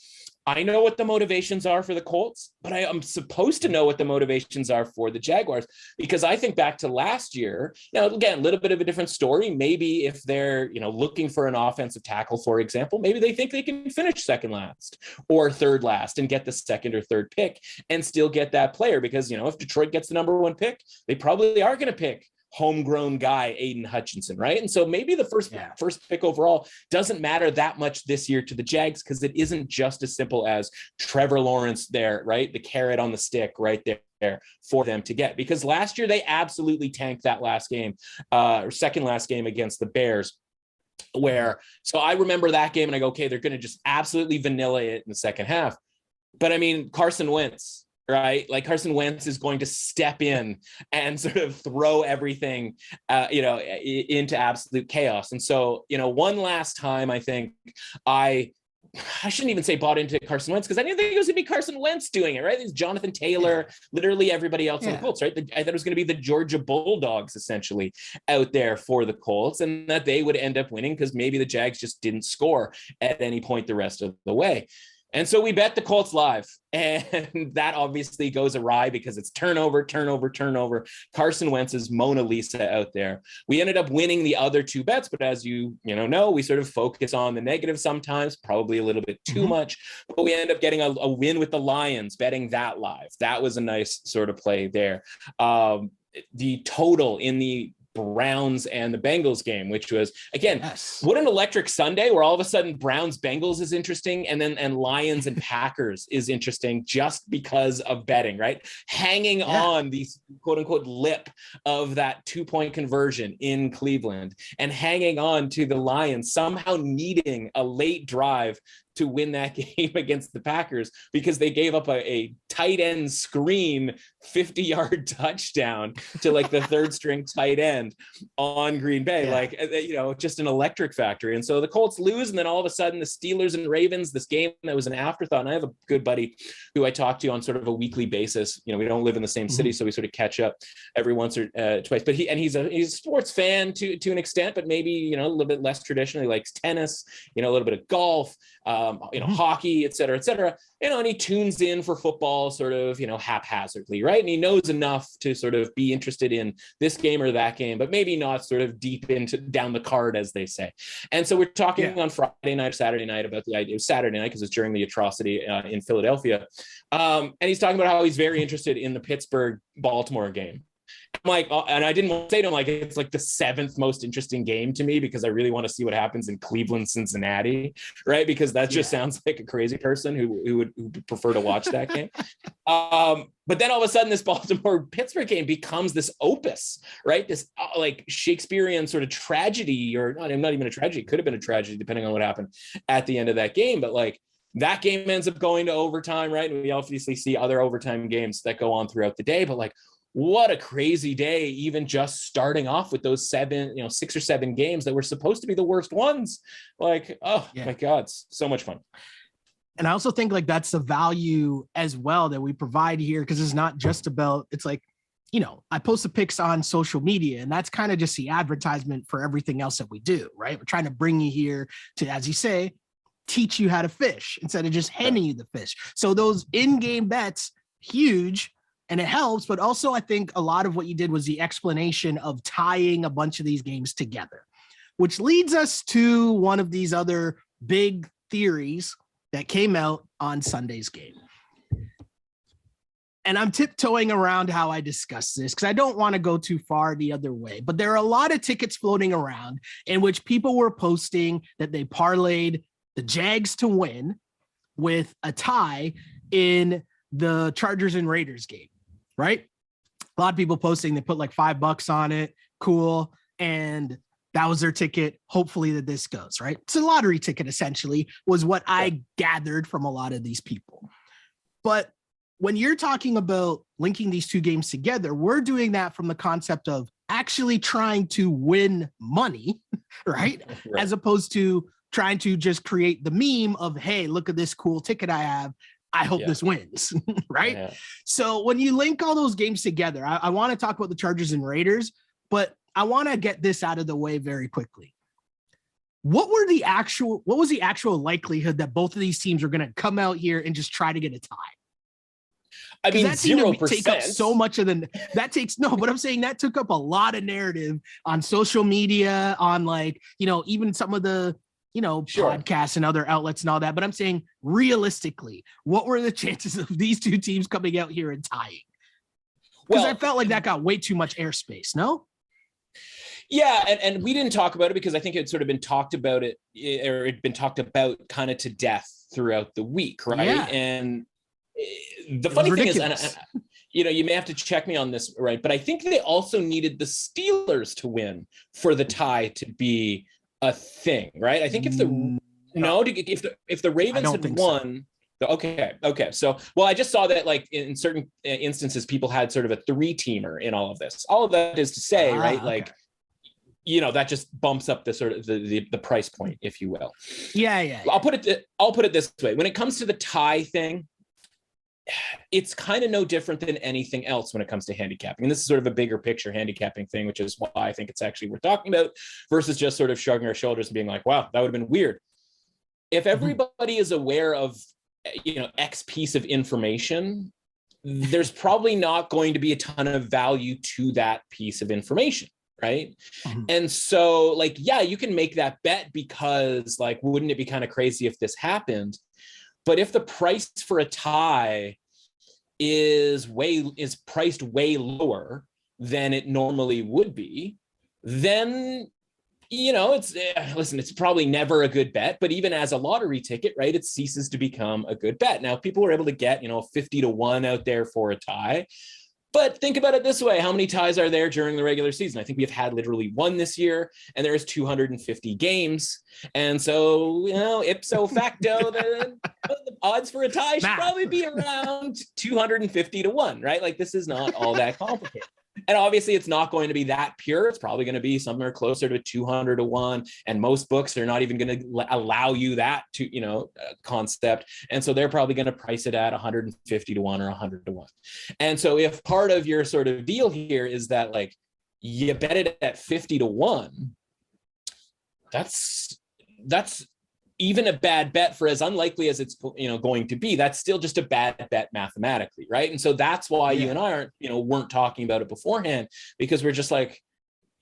Speaker 3: I know what the motivations are for the Colts, but I am supposed to know what the motivations are for the Jaguars, because I think back to last year. Now, again, a little bit of a different story. Maybe if they're, looking for an offensive tackle, for example, maybe they think they can finish second last or third last and get the second or third pick and still get that player, because, if Detroit gets the number 1 pick, they probably are going to pick homegrown guy, Aiden Hutchinson, right? And so maybe the first pick overall doesn't matter that much this year to the Jags, because it isn't just as simple as Trevor Lawrence there, right? The carrot on the stick right there for them to get, because last year they absolutely tanked that last game, or second last game against the Bears. So I remember that game and I go, okay, they're going to just absolutely vanilla it in the second half. But I mean, Carson Wentz, right? Like Carson Wentz is going to step in and sort of throw everything, into absolute chaos. And so, one last time, I think I shouldn't even say bought into Carson Wentz, because I didn't think it was going to be Carson Wentz doing it, right? It's Jonathan Taylor, literally everybody else on the Colts, right? I thought it was going to be the Georgia Bulldogs essentially out there for the Colts, and that they would end up winning because maybe the Jags just didn't score at any point the rest of the way. And so we bet the Colts live, and that obviously goes awry because it's turnover. Carson Wentz's Mona Lisa out there. We ended up winning the other 2 bets, but as you know, we sort of focus on the negative sometimes, probably a little bit too much, but we end up getting a win with the Lions, betting that live. That was a nice sort of play there. The total in the Browns and the Bengals game, which was, again, what an electric Sunday, where all of a sudden Browns Bengals is interesting, and Lions and Packers is interesting just because of betting, right? Hanging on the quote unquote lip of that 2-point conversion in Cleveland, and hanging on to the Lions somehow needing a late drive to win that game against the Packers because they gave up a tight end screen 50-yard touchdown to like the third string tight end on Green Bay. Like, just an electric factory. And so the Colts lose, and then all of a sudden the Steelers and Ravens, this game that was an afterthought. And I have a good buddy who I talk to on sort of a weekly basis. We don't live in the same city, so we sort of catch up every once or twice, but he's a sports fan to an extent, but maybe, a little bit less traditionally, likes tennis, a little bit of golf, hockey, et cetera, and he tunes in for football sort of, haphazardly, right? And he knows enough to sort of be interested in this game or that game, but maybe not sort of deep into down the card, as they say. And so we're talking on Friday night, Saturday night about the idea of Saturday night, because it's during the atrocity in Philadelphia. And he's talking about how he's very interested in the Pittsburgh-Baltimore game. I'm like, and I didn't want to say to him, like, it's like the 7th most interesting game to me, because I really want to see what happens in Cleveland, Cincinnati, right? Because that just sounds like a crazy person who would prefer to watch that game. But then all of a sudden, this Baltimore-Pittsburgh game becomes this opus, right? This like Shakespearean sort of tragedy, or not even a tragedy. It could have been a tragedy depending on what happened at the end of that game. But like, that game ends up going to overtime, right? And we obviously see other overtime games that go on throughout the day, but like, what a crazy day, even just starting off with those 6 or 7 games that were supposed to be the worst ones. Like, my God, so much fun.
Speaker 2: And I also think like that's the value as well that we provide here, because it's not just about, it's like, I post the pics on social media, and that's kind of just the advertisement for everything else that we do, right? We're trying to bring you here to, as you say, teach you how to fish instead of just handing you the fish. So those in-game bets, huge. And it helps, but also I think a lot of what you did was the explanation of tying a bunch of these games together, which leads us to one of these other big theories that came out on Sunday's game. And I'm tiptoeing around how I discuss this because I don't want to go too far the other way, but there are a lot of tickets floating around in which people were posting that they parlayed the Jags to win with a tie in the Chargers and Raiders game. Right? A lot of people posting, they put like $5 on it. Cool. And that was their ticket. Hopefully that this goes, right? It's a lottery ticket, essentially, was what I gathered from a lot of these people. But when you're talking about linking these two games together, we're doing that from the concept of actually trying to win money, right? As opposed to trying to just create the meme of, hey, look at this cool ticket I have. I hope this wins, right? Yeah. So when you link all those games together, I want to talk about the Chargers and Raiders, but I want to get this out of the way very quickly. What was the actual likelihood that both of these teams are going to come out here and just try to get a tie?
Speaker 3: I mean, 0%.
Speaker 2: Take up so much of but I'm saying that took up a lot of narrative on social media, on like, even some of the, podcasts and other outlets and all that. But I'm saying realistically, what were the chances of these two teams coming out here and tying? Because I felt like that got way too much airspace, no?
Speaker 3: Yeah, and we didn't talk about it because I think it had sort of been talked about it'd been talked about kind of to death throughout the week, right? Yeah. And the funny thing is, and you may have to check me on this, right? But I think they also needed the Steelers to win for the tie to be a thing, right? I think if the Ravens had won, okay. So, I just saw that like in certain instances, people had sort of a 3-teamer in all of this. All of that is to say, right? Okay. Like, that just bumps up the sort of the price point, if you will. Yeah. I'll put it this way: when it comes to the tie thing, it's kind of no different than anything else when it comes to handicapping. And this is sort of a bigger picture handicapping thing, which is why I think it's actually worth talking about versus just sort of shrugging our shoulders and being like, wow, that would have been weird. If everybody is aware of, X piece of information, there's probably not going to be a ton of value to that piece of information. Right. Mm-hmm. And so like, you can make that bet because like, wouldn't it be kind of crazy if this happened? But if the price for a tie is priced way lower than it normally would be, then, it's probably never a good bet, but even as a lottery ticket, right, it ceases to become a good bet. Now, if people were able to get, 50 to 1 out there for a tie, But think about it this way. How many ties are there during the regular season? I think we've had literally one this year, and there's 250 games. And so, ipso facto, the odds for a tie should probably be around 250 to 1, right? Like, this is not all that complicated. And obviously it's not going to be that pure. It's probably going to be somewhere closer to 200 to 1. And most books are not even going to allow you that concept. And so they're probably going to price it at 150 to 1 or 100 to 1. And so if part of your sort of deal here is that like you bet it at 50 to 1, that's even a bad bet for as unlikely as it's going to be. That's still just a bad bet mathematically, right? And so that's why you and I weren't talking about it beforehand, because we're just like,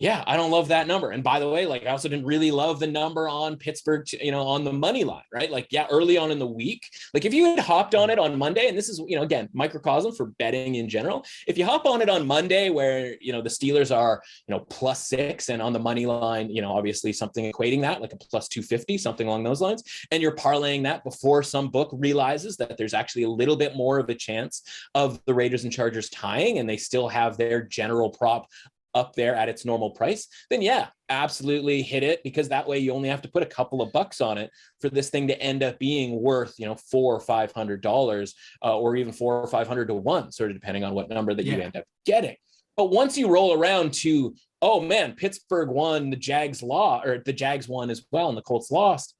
Speaker 3: yeah, I don't love that number. And by the way, like I also didn't really love the number on Pittsburgh, on the money line, right? Like, yeah, early on in the week, like if you had hopped on it on Monday, and this is, again, microcosm for betting in general. If you hop on it on Monday where, the Steelers are, +6 and on the money line, obviously something equating that like a +250, something along those lines. And you're parlaying that before some book realizes that there's actually a little bit more of a chance of the Raiders and Chargers tying, and they still have their general prop up there at its normal price, then yeah, absolutely hit it, because that way you only have to put a couple of bucks on it for this thing to end up being worth, $400 or $500, or even $400 or $500 to 1, sort of depending on what number that you end up getting. But once you roll around to, oh man, Pittsburgh won, the Jags won as well, and the Colts lost,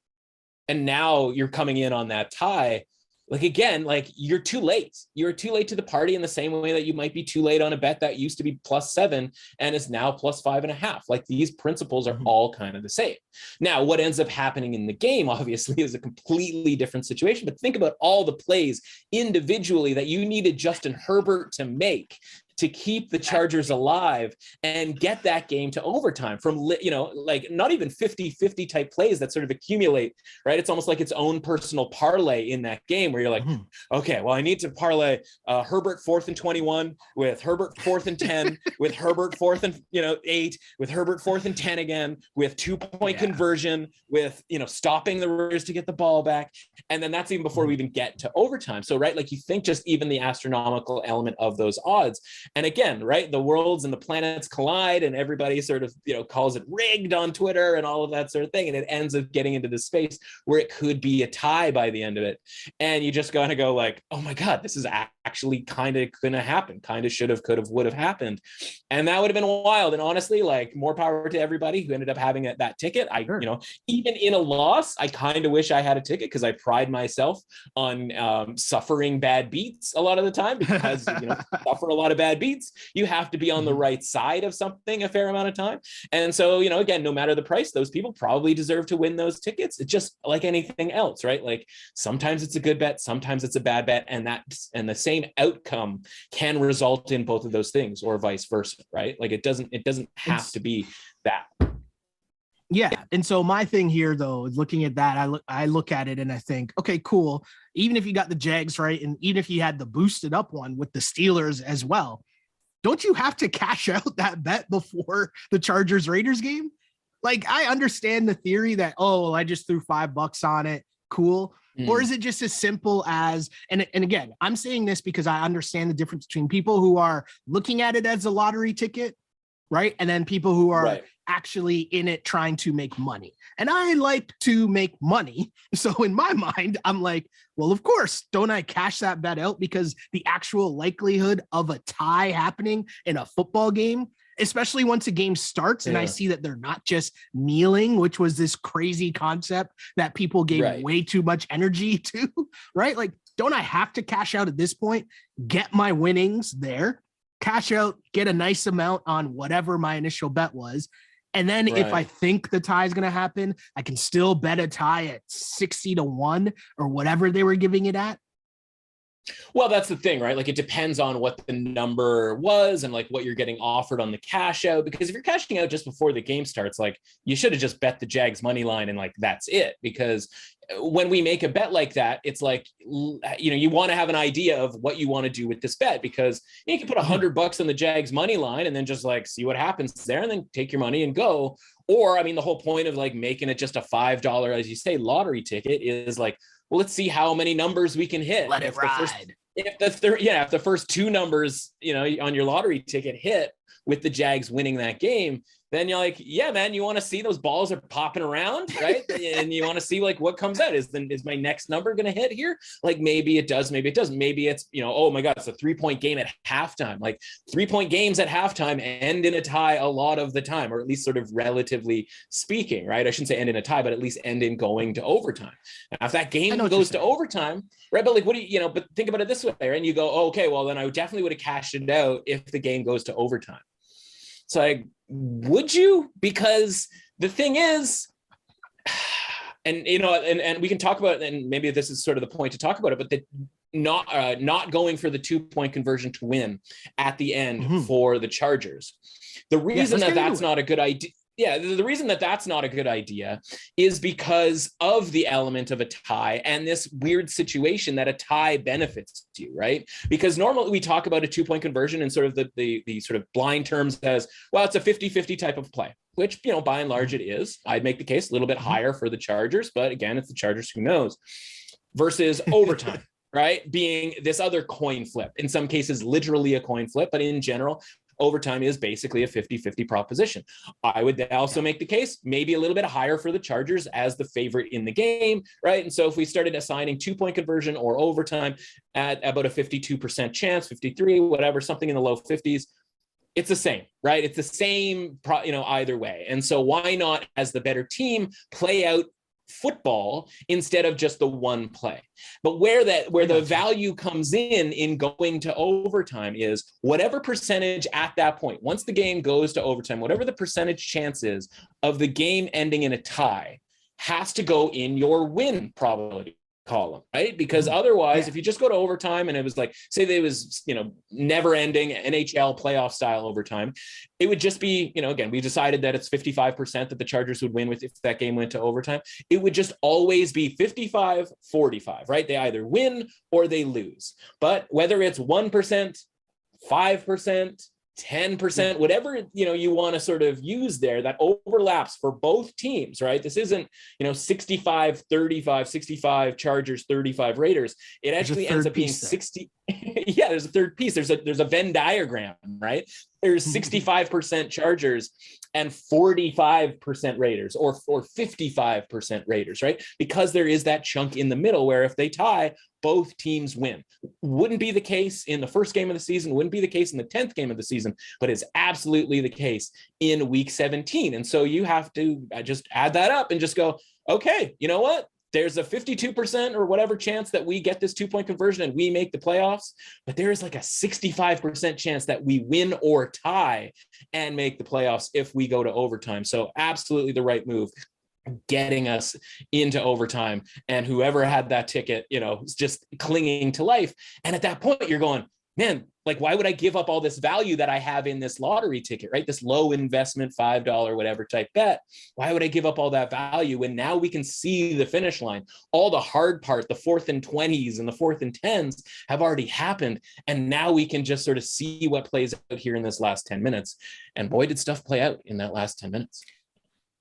Speaker 3: and now you're coming in on that tie. Like, again, like you're too late. You're too late to the party in the same way that you might be too late on a bet that used to be +7 and is now +5.5. Like, these principles are all kind of the same. Now, what ends up happening in the game, obviously, is a completely different situation. But think about all the plays individually that you needed Justin Herbert to make to keep the Chargers alive and get that game to overtime from, like not even 50-50 type plays that sort of accumulate, right? It's almost like its own personal parlay in that game where you're like, okay, well, I need to parlay Herbert 4th and 21 with Herbert 4th and 10 with Herbert 4th and 8 with Herbert 4th and 10 again with 2-point conversion with, stopping the Raiders to get the ball back. And then that's even before we even get to overtime. So, right, like you think just even the astronomical element of those odds. And again, right, the worlds and the planets collide, and everybody sort of, calls it rigged on Twitter and all of that sort of thing. And it ends up getting into this space where it could be a tie by the end of it. And you just gotta go like, oh my God, this is actually kind of going to happen. Kind of should have, could have, would have happened. And that would have been wild. And honestly, like, more power to everybody who ended up having that ticket. Even in a loss, I kind of wish I had a ticket, because I pride myself on suffering bad beats a lot of the time, because, suffer a lot of bad beats, you have to be on the right side of something a fair amount of time. And so, again, no matter the price, those people probably deserve to win those tickets. It's just like anything else, right? Like, sometimes it's a good bet, sometimes it's a bad bet, and the same outcome can result in both of those things, or vice versa, right? Like, it doesn't have to be that.
Speaker 2: Yeah. And so my thing here, though, is looking at that, I look at it and I think, okay, cool. Even if you got the Jags right, and even if you had the boosted up one with the Steelers as well, don't you have to cash out that bet before the Chargers Raiders game? Like, I understand the theory that, oh, I just threw $5 on it. Cool. Or is it just as simple as, and again, I'm saying this because I understand the difference between people who are looking at it as a lottery ticket, right? And then people who are actually in it trying to make money. And I like to make money. So in my mind, I'm like, well, of course, don't I cash that bet out? Because the actual likelihood of a tie happening in a football game, especially once a game starts and I see that they're not just kneeling, which was this crazy concept that people gave way too much energy to, right? Like, don't I have to cash out at this point, get my winnings there, cash out, get a nice amount on whatever my initial bet was. And then if I think the tie is going to happen, I can still bet a tie at 60 to 1 or whatever they were giving it at.
Speaker 3: Well, that's the thing, right? Like, it depends on what the number was and like what you're getting offered on the cash out. Because if you're cashing out just before the game starts, like, you should have just bet the Jags money line and like, that's it. Because when we make a bet like that, it's like, you want to have an idea of what you want to do with this bet, because you can put $100 on the Jags money line and then just like see what happens there and then take your money and go. Or, I mean, the whole point of like making it just a $5, as you say, lottery ticket is like, well, let's see how many numbers we can hit.
Speaker 2: Let it ride.
Speaker 3: if the first two numbers, on your lottery ticket hit with the Jags winning that game, then you're like, yeah, man, you want to see those balls are popping around, right? And you want to see like what comes out. Is my next number going to hit here? Like maybe it does, maybe it doesn't. Maybe it's, oh my God, it's a 3-point game at halftime. Like 3-point games at halftime end in a tie a lot of the time, or at least sort of relatively speaking, right? I shouldn't say end in a tie, but at least end in going to overtime. Now, if that game goes to overtime, right? But like, what do you, but think about it this way, right? And you go, oh, okay, well then I definitely would have cashed it out if the game goes to overtime. So like, would you? Because the thing is, and we can talk about it, and maybe this is sort of the point to talk about it, but not going for the 2-point conversion to win at the end for the Chargers. The reason that's not a good idea. Yeah, the reason that's not a good idea is because of the element of a tie and this weird situation that a tie benefits you, right? Because normally we talk about a 2-point conversion in sort of the sort of blind terms as, well, it's a 50-50 type of play, which, by and large it is. I'd make the case a little bit higher for the Chargers, but again, it's the Chargers, who knows, versus overtime. Right? Being this other coin flip, in some cases, literally a coin flip, but in general, overtime is basically a 50-50 proposition. I would also make the case maybe a little bit higher for the Chargers as the favorite in the game, right? And so if we started assigning 2-point conversion or overtime at about a 52% chance, 53, whatever, something in the low 50s, it's the same, right? It's the same, either way. And so why not, as the better team, play out football instead of just the one play? But where the value comes in going to overtime is whatever percentage at that point, once the game goes to overtime, whatever the percentage chance is of the game ending in a tie, has to go in your win probability column, right? Because otherwise, if you just go to overtime and it was like, say there was, never ending NHL playoff style overtime, it would just be, again, we decided that it's 55% that the Chargers would win with if that game went to overtime. It would just always be 55-45, right? They either win or they lose. But whether it's 1%, 5%, 10%, whatever, you want to sort of use there, that overlaps for both teams, right? This isn't, 65-35, 65 Chargers, 35 Raiders. It actually ends up being 60. Yeah, there's a third piece. There's a Venn diagram, right? There's 65% Chargers and 45% Raiders, or 55% Raiders, right? Because there is that chunk in the middle where if they tie, both teams win. Wouldn't be the case in the first game of the season, wouldn't be the case in the 10th game of the season, but is absolutely the case in week 17. And so you have to just add that up and just go, okay, you know what? There's a 52% or whatever chance that we get this 2-point conversion and we make the playoffs, but there is like a 65% chance that we win or tie and make the playoffs if we go to overtime. So absolutely the right move, getting us into overtime, and whoever had that ticket, is just clinging to life. And at that point you're going, man, like, why would I give up all this value that I have in this lottery ticket, right? This low investment, $5, whatever type bet. Why would I give up all that value when now we can see the finish line? All the hard part, the 4th and 20s and the 4th and 10s have already happened. And now we can just sort of see what plays out here in this last 10 minutes. And boy, did stuff play out in that last 10 minutes.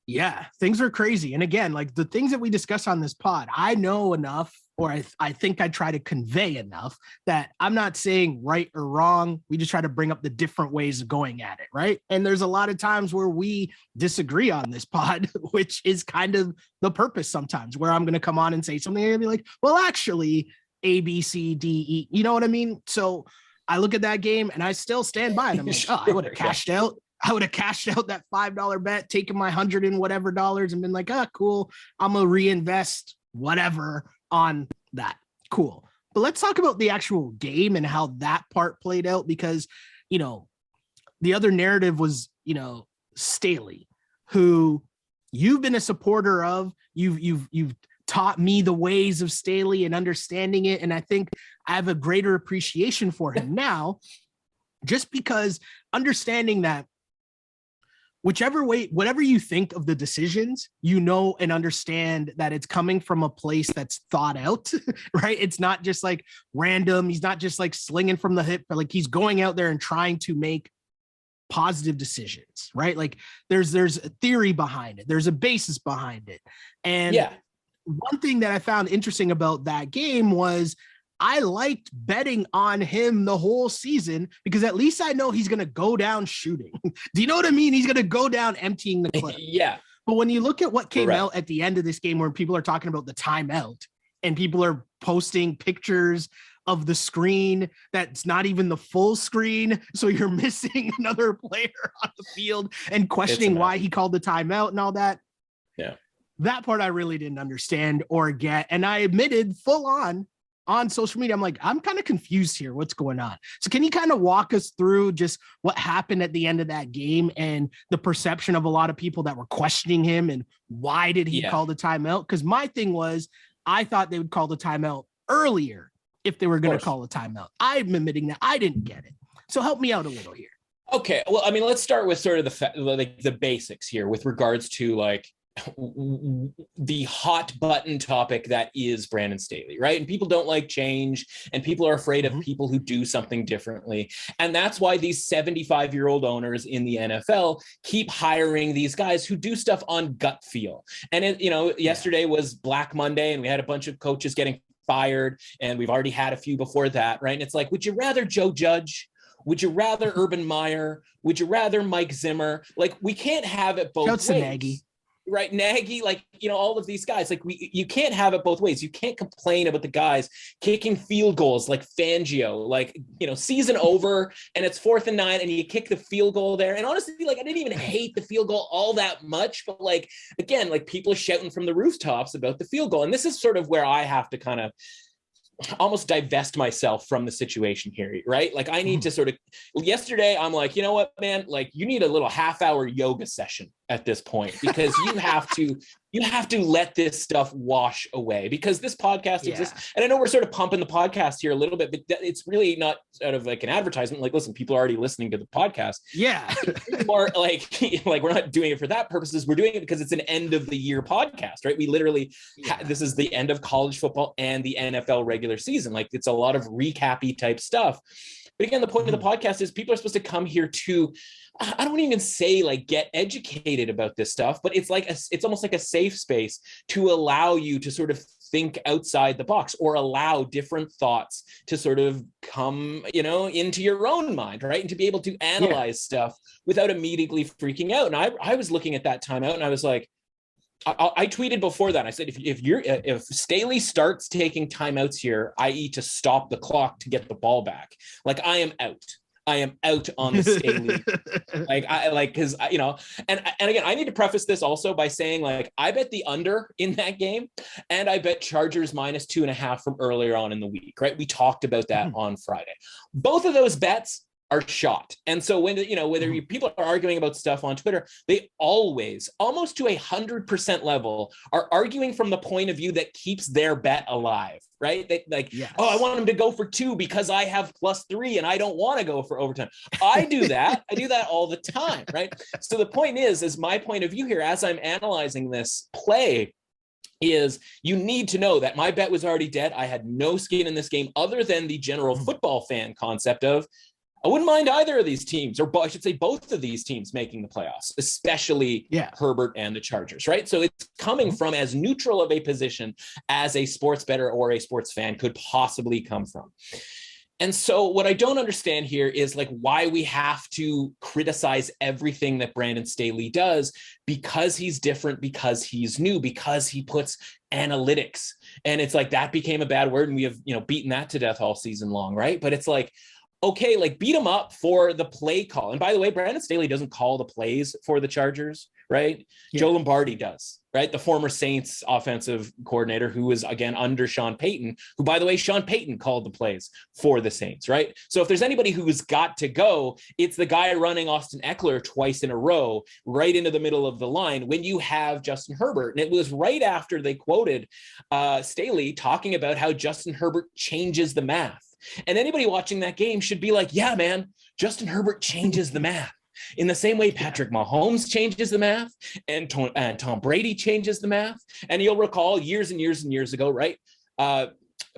Speaker 2: Yeah, things are crazy. And again, like the things that we discuss on this pod, I know enough, or I think I try to convey enough that I'm not saying right or wrong. We just try to bring up the different ways of going at it, right? And there's a lot of times where we disagree on this pod, which is kind of the purpose sometimes, where I'm going to come on and say something and be like, well, actually, A, B, C, D, E, you know what I mean? So I look at that game and I still stand by it. I'm like, I would have cashed out. I would have cashed out that $5 bet, taken my 100 and whatever dollars and been like, cool. I'm going to reinvest whatever on that. Cool. But let's talk about the actual game and how that part played out, because, the other narrative was, Staley, who you've been a supporter of. You've taught me the ways of Staley and understanding it. And I think I have a greater appreciation for him now, just because understanding that whichever way, whatever you think of the decisions, and understand that it's coming from a place that's thought out, right? It's not just like random. He's not just like slinging from the hip, but like he's going out there and trying to make positive decisions, right? Like there's a theory behind it. There's a basis behind it. And one thing that I found interesting about that game was I liked betting on him the whole season because at least I know he's going to go down shooting. Do you know what I mean? He's going to go down emptying the clip.
Speaker 3: Yeah.
Speaker 2: But when you look at what came out at the end of this game, where people are talking about the timeout and people are posting pictures of the screen that's not even the full screen, so you're missing another player on the field and questioning why he called the timeout and all that.
Speaker 3: Yeah.
Speaker 2: That part I really didn't understand or get. And I admitted full on social media, I'm like, I'm kind of confused here. What's going on? So can you kind of walk us through just what happened at the end of that game and the perception of a lot of people that were questioning him and why did he call the timeout? Because my thing was, I thought they would call the timeout earlier if they were going to call a timeout. I'm admitting that I didn't get it. So help me out a little here.
Speaker 3: Okay. Well, I mean, let's start with sort of the basics here with regards to like the hot button topic that is Brandon Staley, right? And people don't like change and people are afraid of people who do something differently. And that's why these 75-year-old owners in the NFL keep hiring these guys who do stuff on gut feel. And yesterday was Black Monday and we had a bunch of coaches getting fired and we've already had a few before that, right? And it's like, would you rather Joe Judge? Would you rather Urban Meyer? Would you rather Mike Zimmer? Like, we can't have it both ways.
Speaker 2: Nagy.
Speaker 3: Right, Nagy, like, all of these guys, like you can't have it both ways. You can't complain about the guys kicking field goals like Fangio, like, season over and it's 4th and 9 and you kick the field goal there. And honestly, like, I didn't even hate the field goal all that much, but like, again, like people shouting from the rooftops about the field goal. And this is sort of where I have to kind of almost divest myself from the situation here, right? Like I need to sort of, yesterday I'm like, you know what, man, like you need a little half-hour yoga session at this point because you have to let this stuff wash away because this podcast exists. And I know we're sort of pumping the podcast here a little bit, but it's really not out of like an advertisement. Like, listen, people are already listening to the podcast. Yeah. Or like we're not doing it for that purposes. We're doing it because it's an end of the year podcast, right? We literally, this is the end of college football and the NFL regular season. Like it's a lot of recap-y type stuff. But again, the point of the podcast is people are supposed to come here to, I don't even say like get educated about this stuff, but it's like it's almost like a safe space to allow you to sort of think outside the box or allow different thoughts to sort of come, into your own mind, right? And to be able to analyze stuff without immediately freaking out. And I was looking at that timeout and I was like, I tweeted before that. I said, if Staley starts taking timeouts here, i.e. to stop the clock to get the ball back, like I am out. I am out on the Staley. Because and again, I need to preface this also by saying like I bet the under in that game, and I bet Chargers -2.5 from earlier on in the week. Right, we talked about that on Friday. Both of those bets are shot. And so when, whether people are arguing about stuff on Twitter, they always, almost to 100% level, are arguing from the point of view that keeps their bet alive, right? They like, oh, I want them to go for 2 because I have +3 and I don't want to go for overtime. I do that. I do that all the time, right? So the point is my point of view here, as I'm analyzing this play, is you need to know that my bet was already dead. I had no skin in this game other than the general football fan concept of, I wouldn't mind either of these teams, or I should say both of these teams making the playoffs, especially Herbert and the Chargers, right? So it's coming from as neutral of a position as a sports bettor or a sports fan could possibly come from. And so what I don't understand here is like why we have to criticize everything that Brandon Staley does because he's different, because he's new, because he puts analytics. And it's like that became a bad word and we have, beaten that to death all season long, right? But it's like, okay, like beat him up for the play call. And by the way, Brandon Staley doesn't call the plays for the Chargers, right? Yeah. Joe Lombardi does, right? The former Saints offensive coordinator who was, again, under Sean Payton, who, by the way, Sean Payton called the plays for the Saints, right? So if there's anybody who's got to go, it's the guy running Austin Eckler twice in a row, right into the middle of the line when you have Justin Herbert. And it was right after they quoted Staley talking about how Justin Herbert changes the math. And anybody watching that game should be like, yeah, man, Justin Herbert changes the math in the same way Patrick Mahomes changes the math and Tom Brady changes the math. And you'll recall years and years and years ago, right?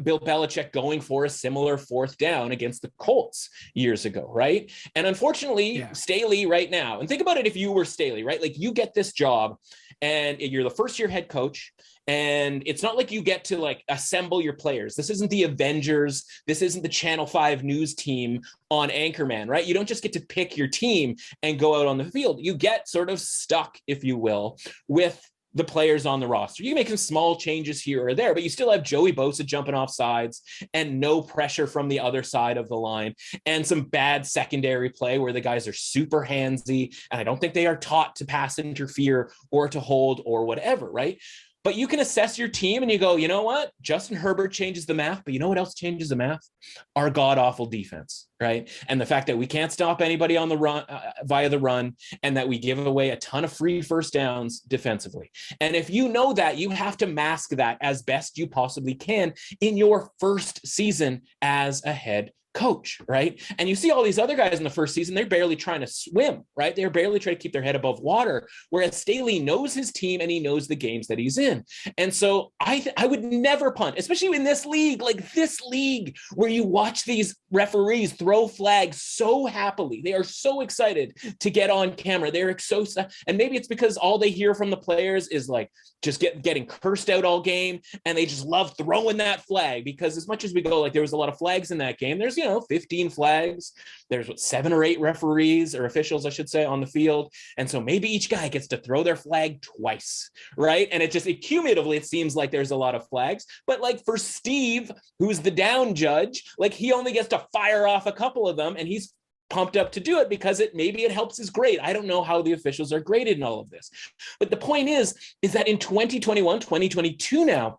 Speaker 3: Bill Belichick going for a similar 4th down against the Colts years ago, right? And unfortunately, Staley right now, and think about it if you were Staley, right? Like you get this job and you're the first year head coach. And it's not like you get to like assemble your players. This isn't the Avengers. This isn't the Channel 5 news team on Anchorman, right? You don't just get to pick your team and go out on the field. You get sort of stuck, if you will, with the players on the roster. You make some small changes here or there, but you still have Joey Bosa jumping off sides and no pressure from the other side of the line, and some bad secondary play where the guys are super handsy. And I don't think they are taught to pass interfere or to hold or whatever, right? But you can assess your team and you go, you know what? Justin Herbert changes the math, but you know what else changes the math? Our god-awful defense, right? And the fact that we can't stop anybody on the run via the run, and that we give away a ton of free first downs defensively. And if you know that, you have to mask that as best you possibly can in your first season as a head coach, right? And you see all these other guys in the first season, they're barely trying to swim, right? They're barely trying to keep their head above water, whereas Staley knows his team and he knows the games that he's in. And so I would never punt, especially in this league, like this league where you watch these referees throw flags so happily. They are so excited to get on camera. They're so, and maybe it's because all they hear from the players is like just getting cursed out all game, and they just love throwing that flag, because as much as we go, like there was a lot of flags in that game, there's 15 flags. There's 7 or 8 referees, or officials, I should say, on the field. And so maybe each guy gets to throw their flag twice, right? And it cumulatively, it seems like there's a lot of flags. But like for Steve, who's the down judge, like he only gets to fire off a couple of them, and he's pumped up to do it because maybe it helps his grade. I don't know how the officials are graded in all of this. But the point is that in 2021, 2022 now,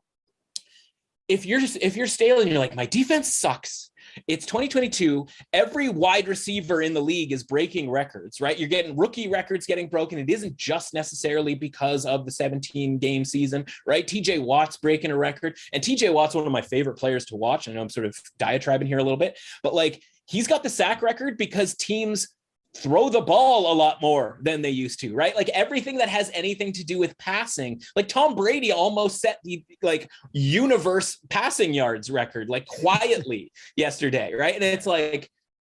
Speaker 3: if you're Staley and you're like, my defense sucks, it's 2022. Every wide receiver in the league is breaking records, right? You're getting rookie records getting broken. It isn't just necessarily because of the 17-game season, right? TJ Watt's breaking a record. And TJ Watt's one of my favorite players to watch. I know I'm sort of diatribing here a little bit, but like he's got the sack record because teams throw the ball a lot more than they used to, right? Like everything that has anything to do with passing, like Tom Brady almost set the like universe passing yards record, like quietly yesterday, right? And it's like,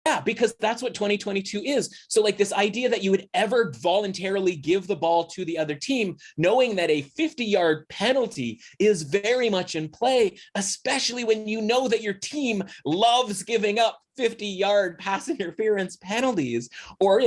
Speaker 3: yeah, because that's what 2022 is. So like this idea that you would ever voluntarily give the ball to the other team, knowing that a 50-yard penalty is very much in play, especially when you know that your team loves giving up 50-yard pass interference penalties, or,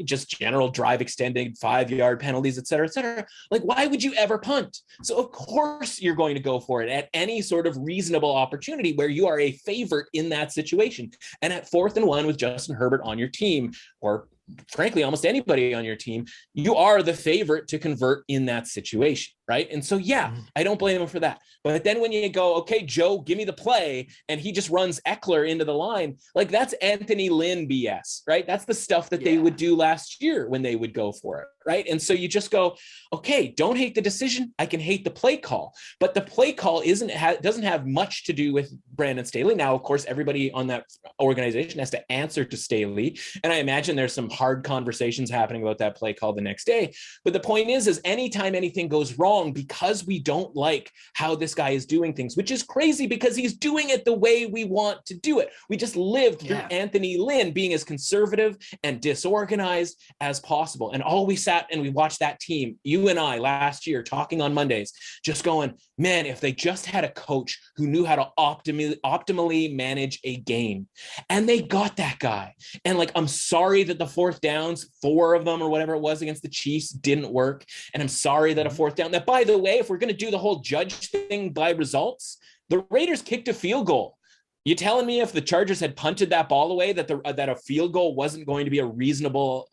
Speaker 3: just general drive extending 5-yard penalties, et cetera, et cetera. Like, why would you ever punt? So of course you're going to go for it at any sort of reasonable opportunity where you are a favorite in that situation. And at 4th and 1 with Justin Herbert on your team, or frankly, almost anybody on your team, you are the favorite to convert in that situation, right? And so, yeah, I don't blame him for that. But then when you go, okay, Joe, give me the play, and he just runs Eckler into the line, like that's Anthony Lynn BS, right? That's the stuff that they would do last year when they would go for it, right? And so you just go, okay, don't hate the decision. I can hate the play call, but the play call doesn't have much to do with Brandon Staley. Now, of course, everybody on that organization has to answer to Staley, and I imagine there's some hard conversations happening about that play call the next day. But the point is anytime anything goes wrong, because we don't like how this guy is doing things, which is crazy because he's doing it the way we want to do it. We just lived through Anthony Lynn being as conservative and disorganized as possible. And all we sat and we watched that team, you and I last year talking on Mondays, just going, man, if they just had a coach who knew how to optimally manage a game. And they got that guy. And like, I'm sorry that the 4th downs, 4 of them or whatever it was against the Chiefs, didn't work. And I'm sorry that a 4th down, that by the way, if we're going to do the whole judge thing by results, the Raiders kicked a field goal. You telling me if the Chargers had punted that ball away, that a field goal wasn't going to be a reasonable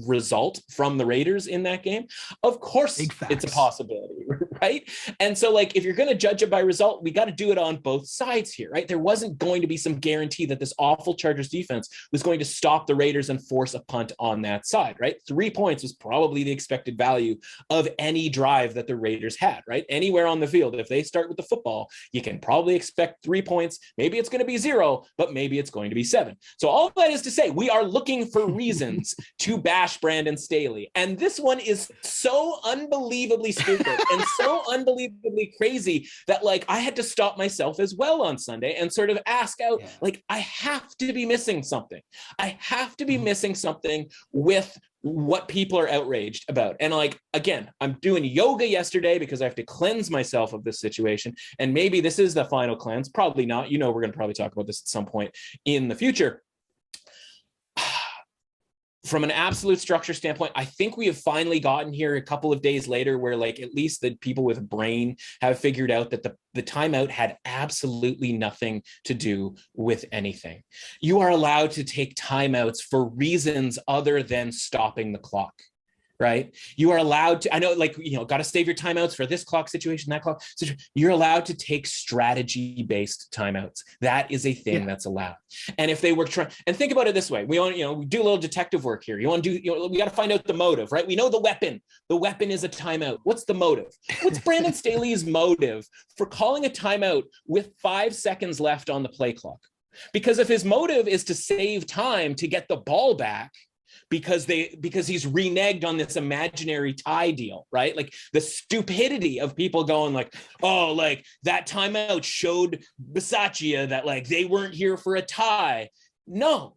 Speaker 3: result from the Raiders in that game? Of course, it's a possibility, right? And so, like, if you're going to judge it by result, we got to do it on both sides here, right? There wasn't going to be some guarantee that this awful Chargers defense was going to stop the Raiders and force a punt on that side, right? 3 points was probably the expected value of any drive that the Raiders had, right? Anywhere on the field, if they start with the football, you can probably expect 3 points. Maybe it's going to be 0, but maybe it's going to be 7. So all that is to say, we are looking for reasons to bash Brandon Staley. And this one is so unbelievably stupid and so unbelievably crazy that, like, I had to stop myself as well on Sunday and sort of ask out, like, I have to be missing something. I have to be missing something with what people are outraged about. And like, again, I'm doing yoga yesterday because I have to cleanse myself of this situation. And maybe this is the final cleanse. Probably not. You know, we're going to probably talk about this at some point in the future. From an absolute structure standpoint, I think we have finally gotten here a couple of days later where like at least the people with a brain have figured out that the timeout had absolutely nothing to do with anything. You are allowed to take timeouts for reasons other than stopping the clock. Right? You are allowed to, I know, like, you know, got to save your timeouts for this clock situation, that clock situation. You're allowed to take strategy-based timeouts. That is a thing that's allowed. And if they were trying, and think about it this way, we want, you know, we do a little detective work here. You want to do, you know, we got to find out the motive, right? We know the weapon. The weapon is a timeout. What's the motive? What's Brandon Staley's motive for calling a timeout with 5 seconds left on the play clock? Because if his motive is to save time to get the ball back, because he's reneged on this imaginary tie deal, right? Like the stupidity of people going like, oh, like that timeout showed Bisaccia that like they weren't here for a tie. No,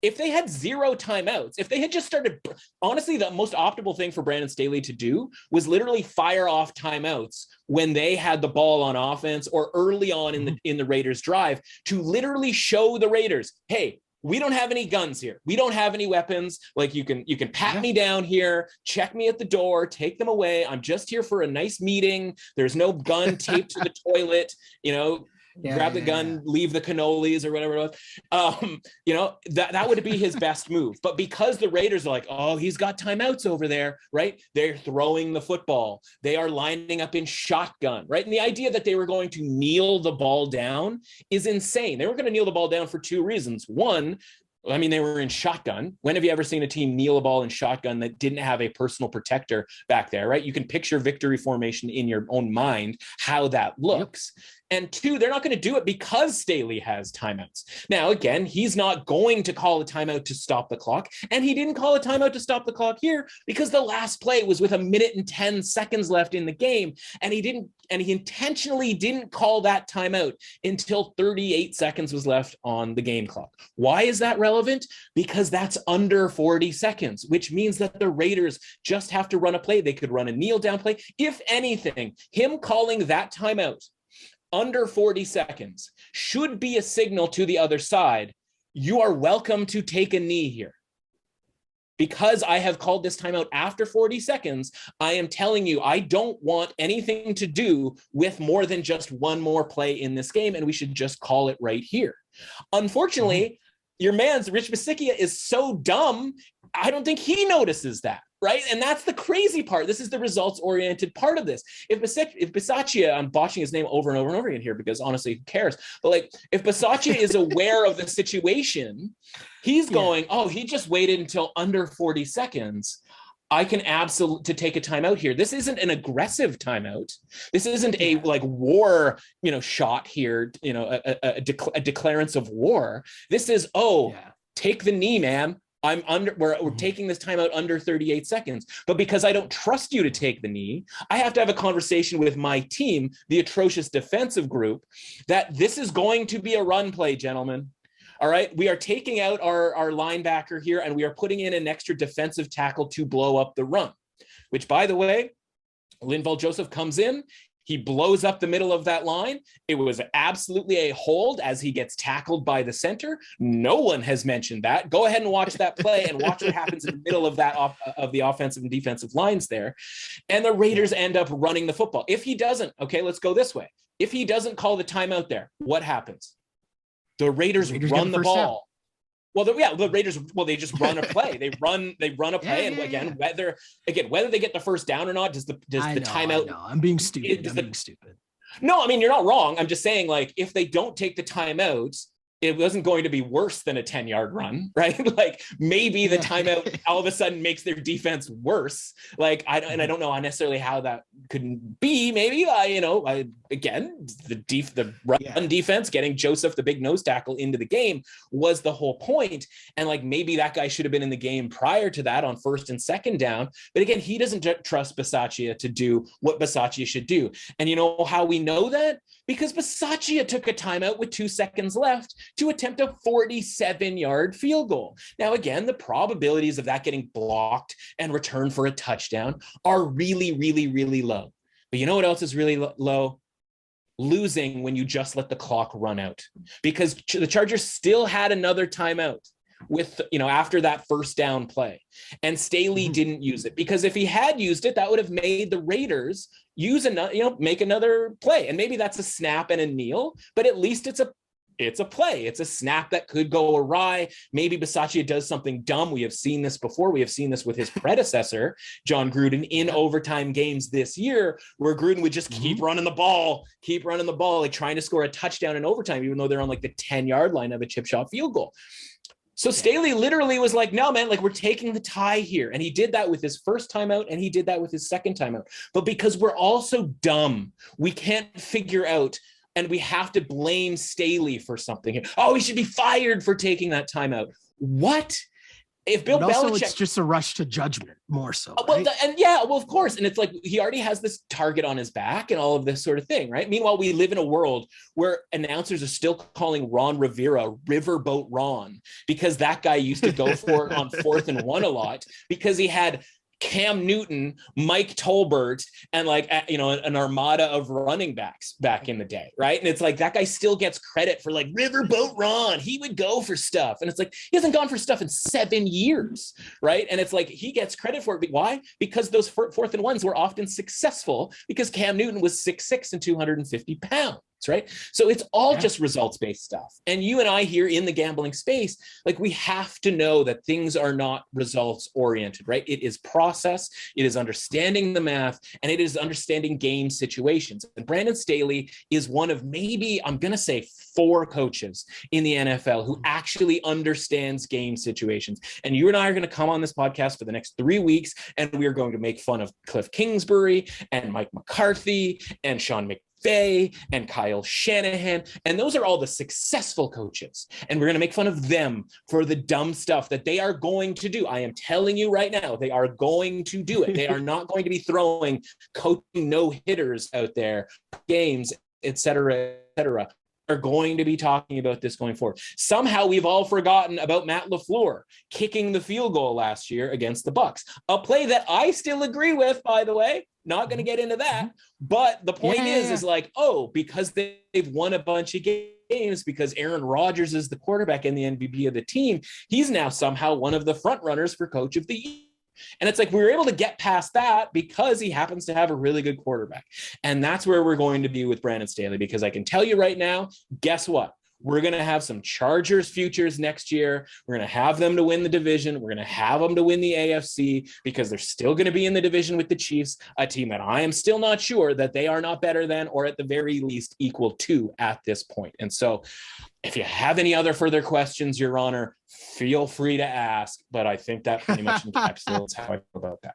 Speaker 3: if they had 0 timeouts, if they had just started, honestly, the most optimal thing for Brandon Staley to do was literally fire off timeouts when they had the ball on offense or early on in the Raiders drive to literally show the Raiders, hey, we don't have any guns here. We don't have any weapons. Like you can pat me down here, check me at the door, take them away. I'm just here for a nice meeting. There's no gun taped to the toilet, you know, grab the gun, leave the cannolis or whatever it was. You know, that would be his best move. But because the Raiders are like, oh, he's got timeouts over there, right? They're throwing the football. They are lining up in shotgun, right? And the idea that they were going to kneel the ball down is insane. They were going to kneel the ball down for 2 reasons. One, I mean, they were in shotgun. When have you ever seen a team kneel a ball in shotgun that didn't have a personal protector back there, right? You can picture victory formation in your own mind, how that looks. Yep. And 2, they're not going to do it because Staley has timeouts. Now, again, he's not going to call a timeout to stop the clock. And he didn't call a timeout to stop the clock here because the last play was with 1 minute and 10 seconds left in the game. And he intentionally didn't call that timeout until 38 seconds was left on the game clock. Why is that relevant? Because that's under 40 seconds, which means that the Raiders just have to run a play. They could run a kneel down play. If anything, him calling that timeout under 40 seconds should be a signal to the other side. You are welcome to take a knee here. Because I have called this timeout after 40 seconds, I am telling you, I don't want anything to do with more than just one more play in this game, and we should just call it right here. Unfortunately, your man's Rich Bisaccia is so dumb, I don't think he notices that. Right. And that's the crazy part. This is the results oriented part of this. If Bisaccia, I'm botching his name over and over and over again here because honestly, who cares? But like if Bisaccia is aware of the situation, he's going, oh, he just waited until under 40 seconds. I can absolutely to take a timeout here. This isn't an aggressive timeout. This isn't a like war, you know, shot here, you know, a declarance of war. This is, take the knee, man. We're taking this timeout under 38 seconds, but because I don't trust you to take the knee, I have to have a conversation with my team, the atrocious defensive group, that this is going to be a run play, gentlemen. All right. We are taking out our linebacker here and we are putting in an extra defensive tackle to blow up the run, which by the way, Linval Joseph comes in. He blows up the middle of that line. It was absolutely a hold as he gets tackled by the center. No one has mentioned that. Go ahead and watch that play and watch what happens in the middle of that of the offensive and defensive lines there. And the Raiders end up running the football. If he doesn't, okay, let's go this way. If he doesn't call the timeout there, what happens? The Raiders run the ball. Down. Well, the Raiders. Well, they just run a play. They run a play, and again, whether they get the first down or not, does the timeout?
Speaker 2: No, I'm being stupid.
Speaker 3: No, I mean you're not wrong. I'm just saying, like, if they don't take the timeouts, it wasn't going to be worse than a 10-yard run, right? Like maybe the timeout all of a sudden makes their defense worse. Like I don't know necessarily how that could be. Maybe again the run defense getting Joseph, the big nose tackle, into the game was the whole point. And like maybe that guy should have been in the game prior to that on first and second down. But again, he doesn't trust Bisaccia to do what Bisaccia should do. And you know how we know that? Because Bisaccia took a timeout with 2 seconds left to attempt a 47-yard field goal. Now, again, the probabilities of that getting blocked and returned for a touchdown are really, really, really low. But you know what else is really low? Losing when you just let the clock run out, because the Chargers still had another timeout with, after that first down play, and Staley didn't use it, because if he had used it, that would have made the Raiders use another, make another play. And maybe that's a snap and a kneel, but at least it's a play. It's a snap that could go awry. Maybe Bisaccia does something dumb. We have seen this before. We have seen this with his predecessor, John Gruden, in overtime games this year, where Gruden would just keep running the ball, like trying to score a touchdown in overtime, even though they're on like the 10-yard line of a chip shot field goal. So Staley literally was like, no, man, like we're taking the tie here. And he did that with his first timeout, and he did that with his second timeout. But because we're all so dumb, we can't figure out, and we have to blame Staley for something. Oh, he should be fired for taking that timeout. What? If Bill Belichick,
Speaker 2: it's just a rush to judgment more so.
Speaker 3: Well, right? Of course. And it's like, he already has this target on his back and all of this sort of thing, right? Meanwhile, we live in a world where announcers are still calling Ron Rivera Riverboat Ron, because that guy used to go for it on 4th and 1 a lot, because he had Cam Newton, Mike Tolbert, and an armada of running backs back in the day, right? And it's like, that guy still gets credit for like Riverboat Ron. He would go for stuff. And it's like, he hasn't gone for stuff in 7 years, right? And it's like, he gets credit for it. Why? Because those 4th and 1s were often successful, because Cam Newton was 6'6" and 250 pounds. Right. So it's all just results-based stuff. And you and I here in the gambling space, like, we have to know that things are not results-oriented, right? It is process, it is understanding the math, and it is understanding game situations. And Brandon Staley is one of maybe, I'm going to say, 4 coaches in the NFL who actually understands game situations. And you and I are going to come on this podcast for the next 3 weeks, and we are going to make fun of Cliff Kingsbury and Mike McCarthy and Sean McVay and Kyle Shanahan. And those are all the successful coaches. And we're going to make fun of them for the dumb stuff that they are going to do. I am telling you right now, they are going to do it. They are not going to be throwing coaching no-hitters out there, games, et cetera, are going to be talking about this going forward. Somehow we've all forgotten about Matt LaFleur kicking the field goal last year against the Bucs, a play that I still agree with, by the way. Not going to get into that, but the point is like, because they've won a bunch of games, because Aaron Rodgers is the quarterback and the MVP of the team, he's now somehow one of the front runners for coach of the year. And it's like, we were able to get past that because he happens to have a really good quarterback. And that's where we're going to be with Brandon Staley, because I can tell you right now, guess what? We're going to have some Chargers futures next year. We're going to have them to win the division. We're going to have them to win the AFC, because they're still going to be in the division with the Chiefs, a team that I am still not sure that they are not better than, or at the very least equal to, at this point. And so if you have any other further questions, Your Honor, feel free to ask. But I think that pretty much encapsulates how I feel about that.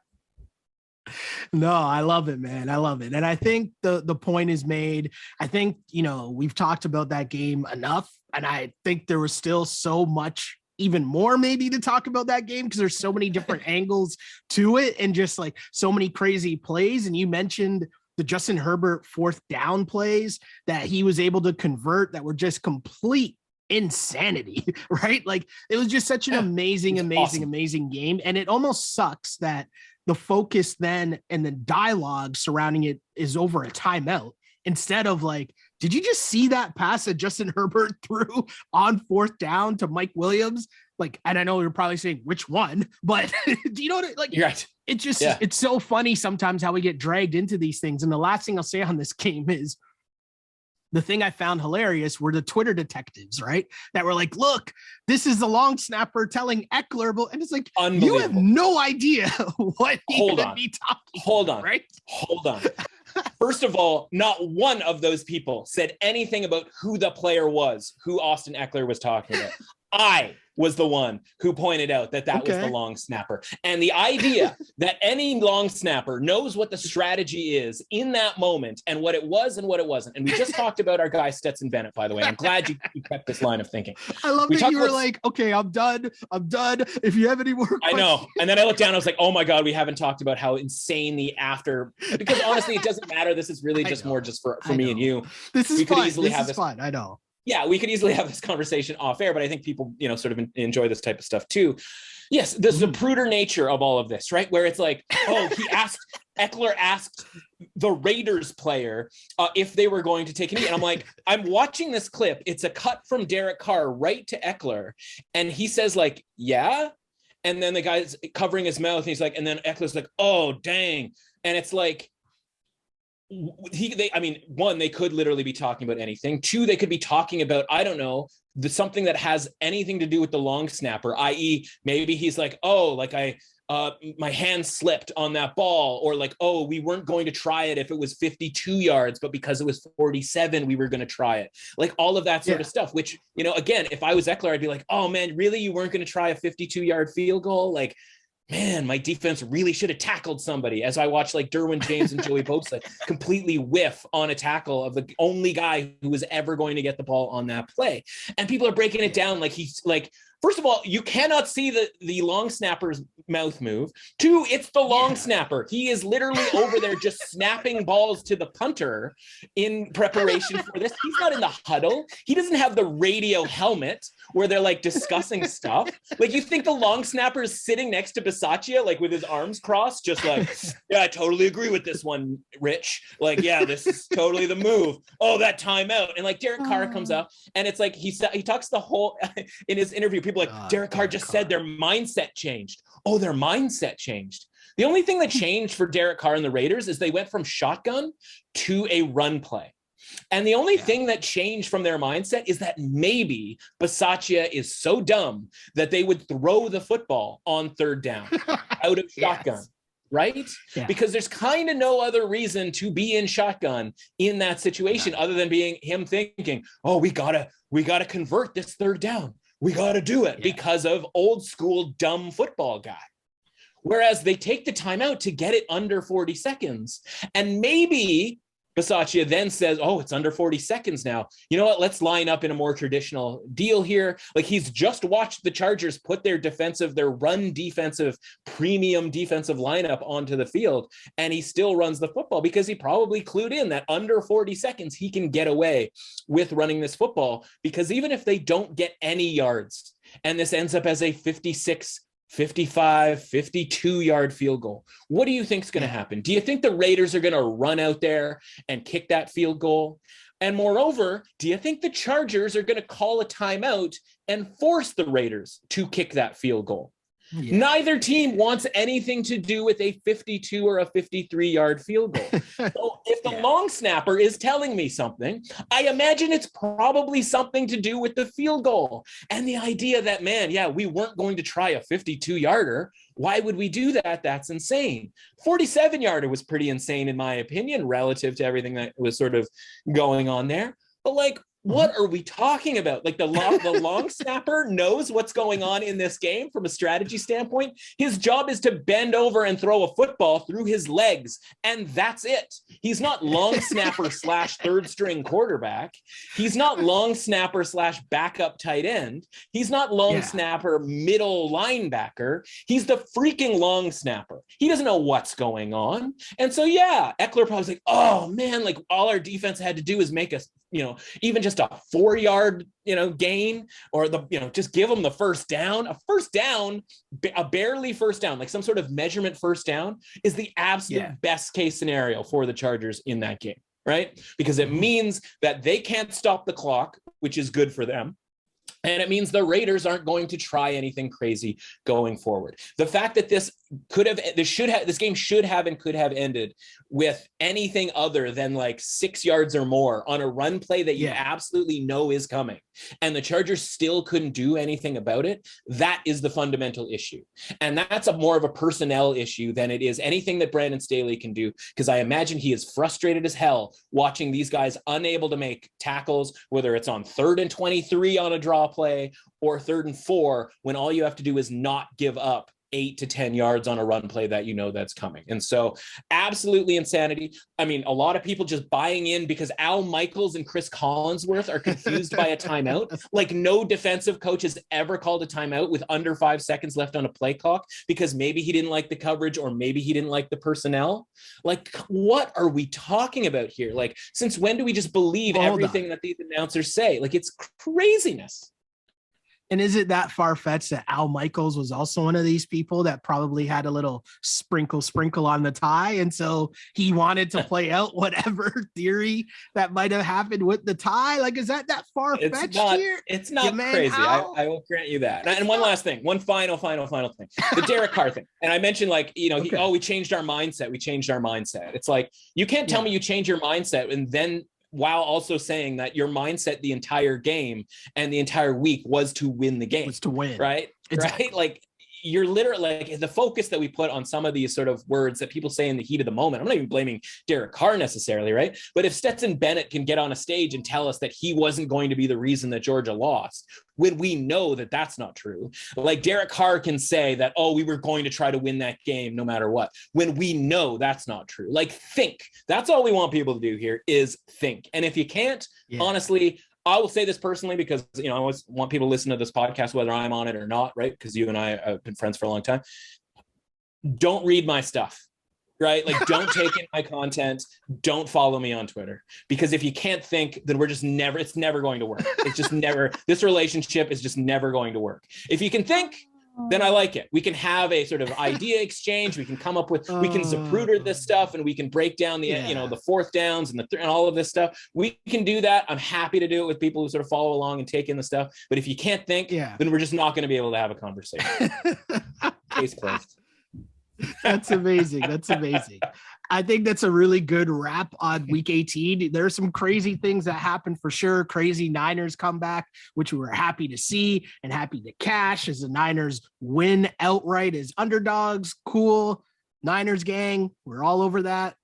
Speaker 2: No, I love it, man. I love it. And I think the point is made. I think, we've talked about that game enough. And I think there was still so much, even more maybe, to talk about that game, because there's so many different angles to it, and just like so many crazy plays. And you mentioned the Justin Herbert 4th down plays that he was able to convert that were just complete insanity, right? Like, it was just such an amazing game. And it almost sucks that the focus then and the dialogue surrounding it is over a timeout, instead of like, did you just see that pass that Justin Herbert threw on 4th down to Mike Williams? Like, and I know you're probably saying which one, but do you know what, like,
Speaker 3: you're right.
Speaker 2: It's just, it's so funny sometimes how we get dragged into these things. And the last thing I'll say on this game is, the thing I found hilarious were the Twitter detectives, right? That were like, look, this is the long snapper telling Eckler, and it's like, you have no idea what he could be talking about, right?
Speaker 3: Hold on. First of all, not one of those people said anything about who the player was, who Austin Eckler was talking about. I was the one who pointed out that was the long snapper. And the idea that any long snapper knows what the strategy is in that moment, and what it was and what it wasn't. And we just talked about our guy Stetson Bennett, by the way. I'm glad you kept this line of thinking.
Speaker 2: I love that you were like, okay, I'm done. If you have any more questions.
Speaker 3: I know. And then I looked down, I was like, oh my God, we haven't talked about how insane the after, because honestly, it doesn't matter. This is really just more just for me and you.
Speaker 2: This is
Speaker 3: we
Speaker 2: fun.
Speaker 3: Could easily
Speaker 2: this
Speaker 3: have
Speaker 2: is
Speaker 3: this
Speaker 2: fun. I know.
Speaker 3: Yeah, we could easily have this conversation off air, but I think people, sort of enjoy this type of stuff too. Yes, the Zapruder nature of all of this, right? Where it's like, oh, Eckler asked the Raiders player if they were going to take a knee. And I'm like, I'm watching this clip. It's a cut from Derek Carr right to Eckler. And he says like, yeah. And then the guy's covering his mouth. And he's like, and then Eckler's like, oh, dang. And it's like, one, they could literally be talking about anything. Two, they could be talking about, I don't know, something that has anything to do with the long snapper, i.e. maybe he's like, oh, like my hand slipped on that ball, or like, oh, we weren't going to try it if it was 52 yards, but because it was 47, we were going to try it. Like all of that sort of stuff, which, again, if I was Eckler, I'd be like, oh man, really? You weren't going to try a 52-yard field goal? Like, man, my defense really should have tackled somebody, as I watched like Derwin James and Joey Bosa completely whiff on a tackle of the only guy who was ever going to get the ball on that play. And people are breaking it down like he's like, first of all, you cannot see the long snapper's mouth move. Two, it's the long snapper. He is literally over there just snapping balls to the punter in preparation for this. He's not in the huddle. He doesn't have the radio helmet where they're like discussing stuff. Like, you think the long snapper is sitting next to Bisaccia, like with his arms crossed, just like, yeah, I totally agree with this one, Rich. Like, yeah, this is totally the move. Oh, that timeout. And like Derek Carr comes out, and it's like he talks the whole in his interview. People like, Derek Carr just said their mindset changed. Oh, their mindset changed. The only thing that changed for Derek Carr and the Raiders is they went from shotgun to a run play. And the only thing that changed from their mindset is that maybe Bisaccia is so dumb that they would throw the football on third down out of shotgun. Right? Yeah. Because there's kind of no other reason to be in shotgun in that situation other than being him thinking, oh, we gotta convert this third down. We got to do it because of old school dumb football guy. Whereas they take the timeout to get it under 40 seconds. And maybe Bisaccia then says, oh, it's under 40 seconds now. You know what? Let's line up in a more traditional deal here. Like, he's just watched the Chargers put their run defensive, premium defensive lineup onto the field, and he still runs the football because he probably clued in that under 40 seconds, he can get away with running this football, because even if they don't get any yards and this ends up as a 56, 55, 52-yard field goal, what do you think is going to happen? Do you think the Raiders are going to run out there and kick that field goal? And moreover, do you think the Chargers are going to call a timeout and force the Raiders to kick that field goal? Yeah. Neither team wants anything to do with a 52 or a 53-yard field goal. So if the long snapper is telling me something, I imagine it's probably something to do with the field goal. And the idea that, man, we weren't going to try a 52-yarder. Why would we do that? That's insane. 47-yarder was pretty insane, in my opinion, relative to everything that was sort of going on there. But like, what are we talking about? Like, the long snapper knows what's going on in this game from a strategy standpoint. His job is to bend over and throw a football through his legs, and that's it. He's not long snapper / third string quarterback. He's not long snapper / backup tight end. He's not long snapper middle linebacker. He's the freaking long snapper. He doesn't know what's going on. And so, Eckler probably was like, oh man, like all our defense had to do is make us, even just a 4-yard, gain, or just give them the first down. A barely first down, like some sort of measurement first down, is the absolute best case scenario for the Chargers in that game, right? Because it means that they can't stop the clock, which is good for them. And it means the Raiders aren't going to try anything crazy going forward. The fact that this game should have and could have ended with anything other than like 6 yards or more on a run play that you absolutely know is coming, and the Chargers still couldn't do anything about it, that is the fundamental issue. And that's more of a personnel issue than it is anything that Brandon Staley can do, because I imagine he is frustrated as hell watching these guys unable to make tackles, whether it's on 3rd and 23 on a draw play or 3rd and 4, when all you have to do is not give up 8 to 10 yards on a run play that that's coming. And so absolutely insanity. I mean, a lot of people just buying in because Al Michaels and Chris Collinsworth are confused by a timeout. Like no defensive coach has ever called a timeout with under 5 seconds left on a play clock because maybe he didn't like the coverage or maybe he didn't like the personnel. Like, what are we talking about here? Like, since when do we just believe everything that these announcers say? Like, it's craziness.
Speaker 2: And is it that far-fetched that Al Michaels was also one of these people that probably had a little sprinkle on the tie? And so he wanted to play out whatever theory that might have happened with the tie. Like, is that far-fetched here?
Speaker 3: It's not crazy. I will grant you that. And one last thing, one final thing, the Derek Carr thing. And I mentioned like, we changed our mindset. It's like, you can't tell me you change your mindset and then while also saying that your mindset the entire game and the entire week was to win the game. Was
Speaker 2: to win.
Speaker 3: Right? Exactly. Right? Like, you're literally like the focus that we put on some of these sort of words that people say in the heat of the moment. I'm not even blaming Derek Carr necessarily, right? But if Stetson Bennett can get on a stage and tell us that he wasn't going to be the reason that Georgia lost, when we know that that's not true, like Derek Carr can say that, oh, we were going to try to win that game no matter what, when we know that's not true. Like, think. That's all we want people to do here is think. And if you can't, honestly, I will say this personally because, I always want people to listen to this podcast, whether I'm on it or not, right? Because you and I have been friends for a long time. Don't read my stuff, right? Like, don't take in my content. Don't follow me on Twitter. Because if you can't think, then it's never going to work. It's just never, this relationship is just never going to work. If you can think, then I like it. We can have a sort of idea exchange. We can come up with, we can Zapruder this stuff and we can break down the, the fourth downs and and all of this stuff. We can do that. I'm happy to do it with people who sort of follow along and take in the stuff. But if you can't think, then we're just not going to be able to have a conversation. Case closed.
Speaker 2: That's amazing. I think that's a really good wrap on week 18. There are some crazy things that happened for sure. Crazy Niners comeback, which we were happy to see and happy to cash as the Niners win outright as underdogs. Cool. Niners gang. We're all over that.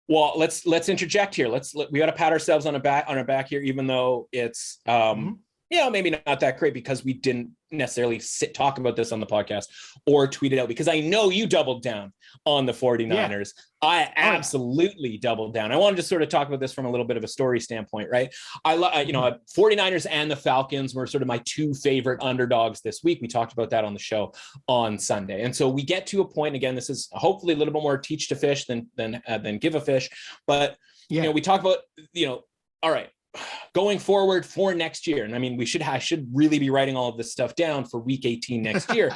Speaker 3: Well, let's interject here. We got to pat ourselves on our back here, even though it's, maybe not that great because we didn't necessarily talk about this on the podcast or tweet it out, because I know you doubled down on the 49ers. I absolutely doubled down. I want to just sort of talk about this from a little bit of a story standpoint, right? 49ers and the Falcons were sort of my two favorite underdogs this week. We talked about that on the show on Sunday. And so we get to a point, again, this is hopefully a little bit more teach to fish than give a fish. But, we talk about, all right, going forward for next year. And I mean, I should really be writing all of this stuff down for week 18 next year,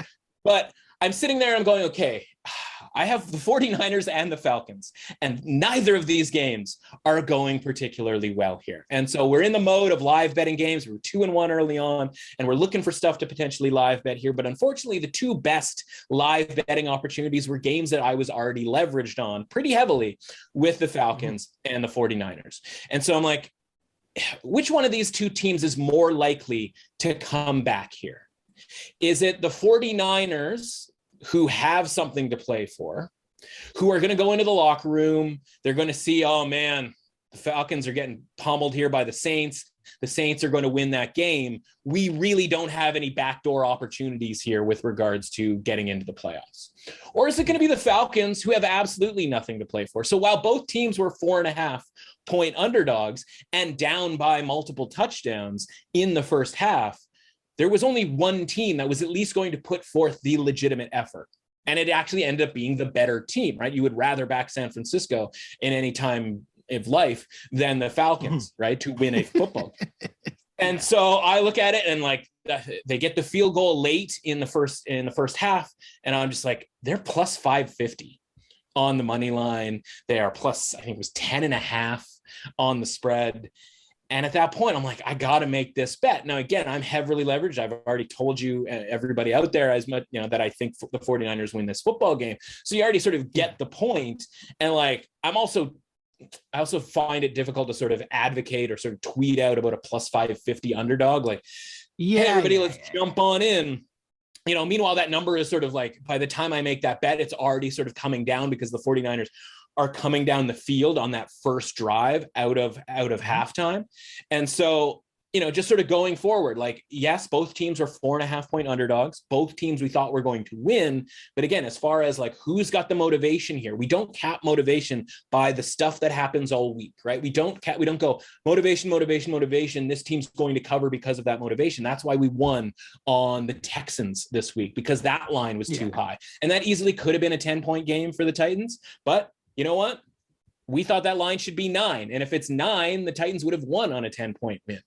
Speaker 3: but I'm sitting there and I'm going, okay, I have the 49ers and the Falcons, and neither of these games are going particularly well here. And so we're in the mode of live betting games. We're 2-1 early on, and we're looking for stuff to potentially live bet here. But unfortunately, the two best live betting opportunities were games that I was already leveraged on pretty heavily with the Falcons and the 49ers. And so I'm like, which one of these two teams is more likely to come back here? Is it the 49ers, who have something to play for, who are going to go into the locker room? They're going to see, oh man, the Falcons are getting pummeled here by the Saints. The Saints are going to win that game. We really don't have any backdoor opportunities here with regards to getting into the playoffs. Or is it going to be the Falcons, who have absolutely nothing to play for? So while both teams were 4.5-point underdogs and down by multiple touchdowns in the first half, there was only one team that was at least going to put forth the legitimate effort. And it actually ended up being the better team, right? You would rather back San Francisco in any time of life than the Falcons, right? To win a football game. And so I look at it and like, they get the field goal late in the first half. And I'm just like, they're plus 550 on the money line. They are plus, I think it was 10.5 on the spread. And at that point, I'm like, I got to make this bet. Now, again, I'm heavily leveraged. I've already told you, everybody out there, as much, that I think the 49ers win this football game. So you already sort of get the point. And like, I also find it difficult to sort of advocate or sort of tweet out about a plus 550 underdog. Like, hey, everybody, let's jump on in. Meanwhile, that number is sort of like, by the time I make that bet, it's already sort of coming down because the 49ers are coming down the field on that first drive out of halftime. And so, just sort of going forward, like, yes, both teams are 4.5-point underdogs. Both teams we thought were going to win. But again, as far as like who's got the motivation here, we don't cap motivation by the stuff that happens all week, right? We don't go motivation. This team's going to cover because of that motivation. That's why we won on the Texans this week, because that line was too high. And that easily could have been a 10-point game for the Titans. But you know what? We thought that line should be 9. And if it's 9, the Titans would have won on a 10-point win.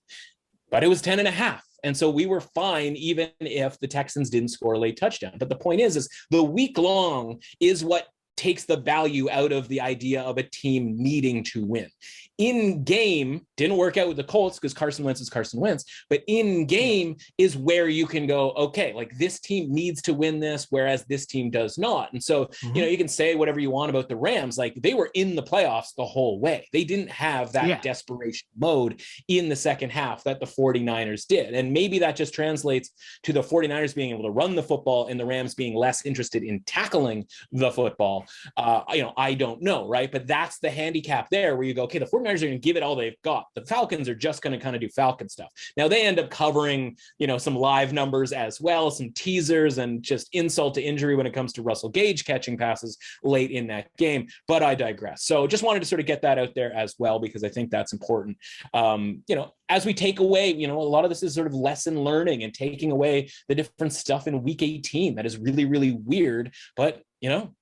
Speaker 3: But it was 10.5. And so we were fine even if the Texans didn't score a late touchdown. But the point is the week long is what takes the value out of the idea of a team needing to win. In game, didn't work out with the Colts because Carson Wentz is Carson Wentz, but in game is where you can go, okay, like this team needs to win this, whereas this team does not. And so, you can say whatever you want about the Rams, like they were in the playoffs the whole way. They didn't have that desperation mode in the second half that the 49ers did. And maybe that just translates to the 49ers being able to run the football and the Rams being less interested in tackling the football. I don't know, right? But that's the handicap there where you go, okay, the 49ers are going to give it all they've got. The Falcons are just going to kind of do Falcon stuff. Now they end up covering, some live numbers as well, some teasers, and just insult to injury when it comes to Russell Gage catching passes late in that game. But I digress. So just wanted to sort of get that out there as well, because I think that's important. As we take away, a lot of this is sort of lesson learning and taking away the different stuff in week 18 that is really, really weird, but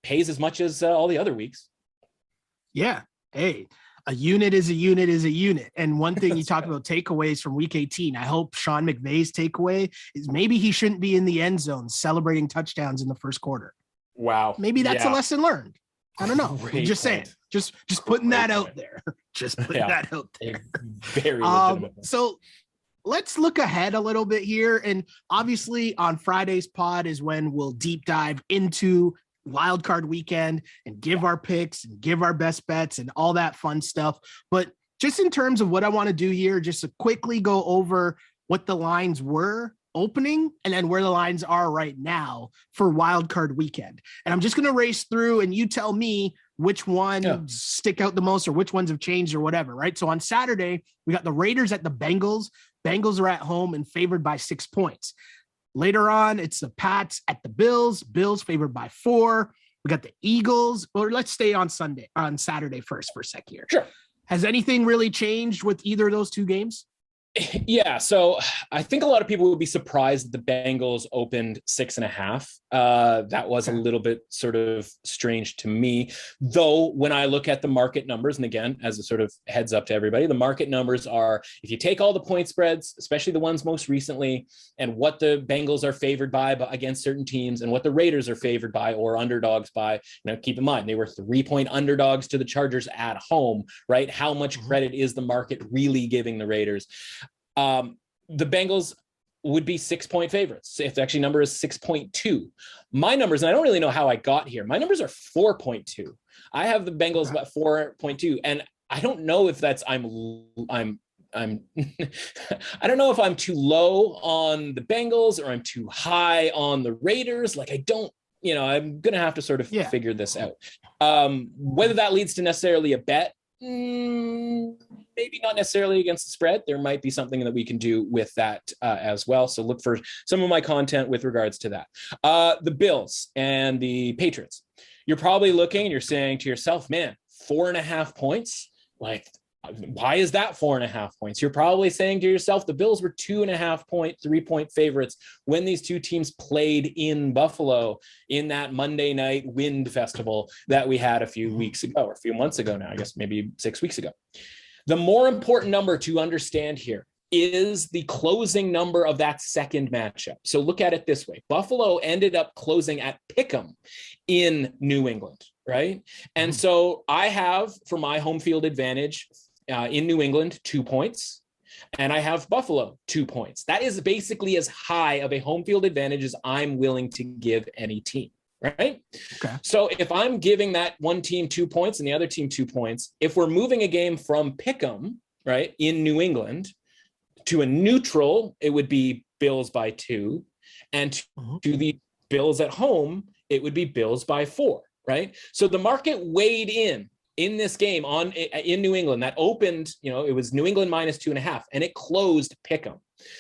Speaker 3: pays as much as all the other weeks.
Speaker 2: Yeah. Hey, a unit is a unit is a unit. And one thing you talk about takeaways from week 18, I hope Sean McVay's takeaway is maybe he shouldn't be in the end zone celebrating touchdowns in the first quarter.
Speaker 3: Wow.
Speaker 2: Maybe that's a lesson learned. I don't know. Just saying, just putting that out there. Just putting that out there.
Speaker 3: Very legitimate.
Speaker 2: So let's look ahead a little bit here. And obviously on Friday's pod is when we'll deep dive into wild card weekend and give our picks and give our best bets and all that fun stuff. But just in terms of what I want to do here, just to quickly go over what the lines were opening and then where the lines are right now for wild card weekend. And I'm just going to race through and you tell me which ones stick out the most or which ones have changed or whatever, right? So on Saturday, we got the Raiders at the Bengals. Bengals are at home and favored by 6 points. Later on, it's the Pats at the Bills. Bills favored by 4. We got the Eagles. Or let's stay on Saturday first for a sec here.
Speaker 3: Sure.
Speaker 2: Has anything really changed with either of those two games?
Speaker 3: Yeah, so I think a lot of people would be surprised that the Bengals opened 6.5. That was a little bit sort of strange to me, though. When I look at the market numbers, and again, as a sort of heads up to everybody, the market numbers are, if you take all the point spreads, especially the ones most recently, and what the Bengals are favored by against certain teams, and what the Raiders are favored by or underdogs by, keep in mind they were 3-point underdogs to the Chargers at home, right? How much credit is the market really giving the Raiders? The Bengals would be 6-point favorites. If the actually number is 6.2, my numbers, and I don't really know how I got here. My numbers are 4.2. I have the Bengals about 4.2, and I don't know if that's I don't know if I'm too low on the Bengals or I'm too high on the Raiders. Like I don't, I'm gonna have to sort of figure this out. Whether that leads to necessarily a bet. Maybe not necessarily against the spread. There might be something that we can do with that as well. So look for some of my content with regards to that. The Bills and the Patriots. You're probably looking and you're saying to yourself, man, 4.5 points. Like, why is that 4.5 points? You're probably saying to yourself, the Bills were 2.5-point, 3-point favorites when these two teams played in Buffalo in that Monday night wind festival that we had a few weeks ago, or a few months ago now, I guess maybe 6 weeks ago. The more important number to understand here is the closing number of that second matchup. So look at it this way. Buffalo ended up closing at Pick'em in New England, right? And so I have, for my home field advantage in New England, 2 points. And I have Buffalo 2 points. That is basically as high of a home field advantage as I'm willing to give any team. Right.
Speaker 2: Okay.
Speaker 3: So if I'm giving that one team 2 points and the other team 2 points, if we're moving a game from Pick'em, right, in New England to a neutral, it would be Bills by 2. And to the Bills at home, it would be Bills by 4. Right. So the market weighed in in this game in New England that opened, it was New England -2.5, and it closed pick'em.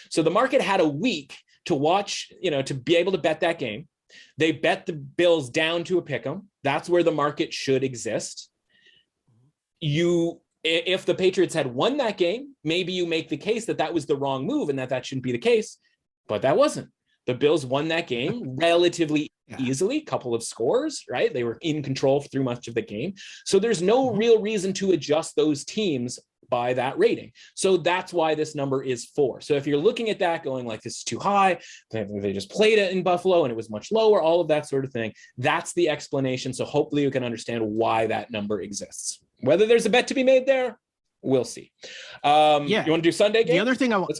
Speaker 3: So the market had a week to watch, to be able to bet that game. They bet the Bills down to a pick'em. That's where the market should exist. If the Patriots had won that game, maybe you make the case that was the wrong move and that shouldn't be the case, but that wasn't. The Bills won that game relatively easily, couple of scores, right? They were in control through much of the game. So there's no real reason to adjust those teams by that rating. So that's why this number is 4. So if you're looking at that going like, this is too high, they just played it in Buffalo and it was much lower, all of that sort of thing, that's the explanation. So hopefully you can understand why that number exists. Whether there's a bet to be made there, we'll see. You want to do Sunday game?
Speaker 2: The other thing I was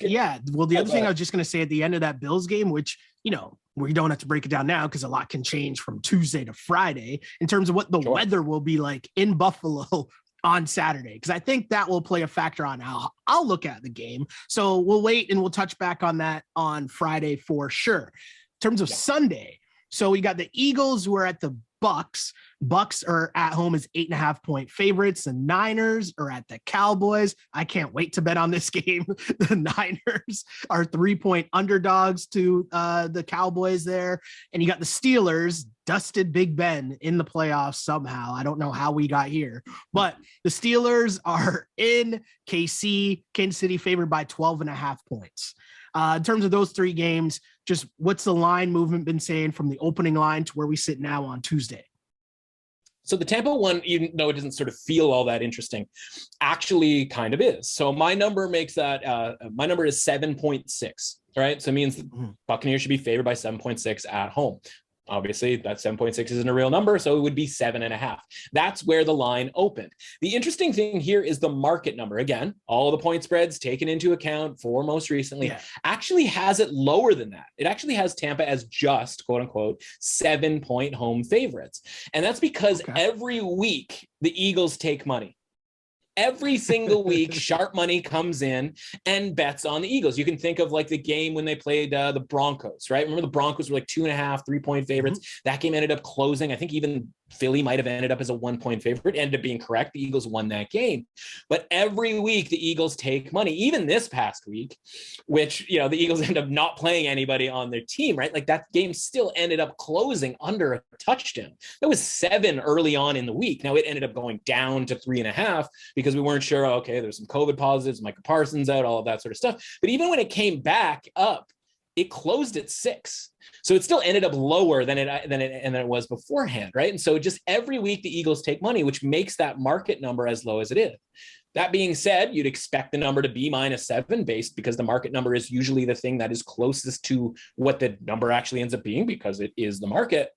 Speaker 2: just going to say at the end of that Bills game, which, we don't have to break it down now because a lot can change from Tuesday to Friday in terms of what the weather will be like in Buffalo on Saturday, because I think that will play a factor on how I'll look at the game. So we'll wait and we'll touch back on that on Friday for sure. In terms of Sunday, so we got the Eagles who are at the Bucks. Bucks are at home as 8.5-point favorites. The Niners are at the Cowboys. I can't wait to bet on this game. The Niners are 3-point underdogs to the Cowboys there. And you got the Steelers, dusted Big Ben in the playoffs somehow. I don't know how we got here, but the Steelers are in KC, Kansas City favored by 12.5 points. In terms of those 3 games, just what's the line movement been saying from the opening line to where we sit now on Tuesday?
Speaker 3: So the Tampa one, even though it doesn't sort of feel all that interesting, actually kind of is. So my number makes that, my number is 7.6, right? So it means the Buccaneers should be favored by 7.6 at home. Obviously, that 7.6 isn't a real number, so it would be 7.5. That's where the line opened. The interesting thing here is the market number. Again, all the point spreads taken into account for most recently actually has it lower than that. It actually has Tampa as just, quote unquote, 7-point home favorites. And that's because every week the Eagles take money. Every single week, sharp money comes in and bets on the Eagles. You can think of like the game when they played the Broncos, right? Remember the Broncos were like 2.5, 3-point favorites. That game ended up closing. I think even Philly might have ended up as a 1-point favorite. Ended up being correct. The Eagles won that game. But every week, the Eagles take money. Even this past week, which, the Eagles end up not playing anybody on their team, right? Like that game still ended up closing under a touchdown. That was 7 early on in the week. Now it ended up going down to 3.5 because we weren't sure, there's some COVID positives, Micah Parsons out, all of that sort of stuff. But even when it came back up, it closed at 6. So it still ended up lower than it was beforehand, right? And so just every week the Eagles take money, which makes that market number as low as it is. That being said, you'd expect the number to be -7 based because the market number is usually the thing that is closest to what the number actually ends up being because it is the market.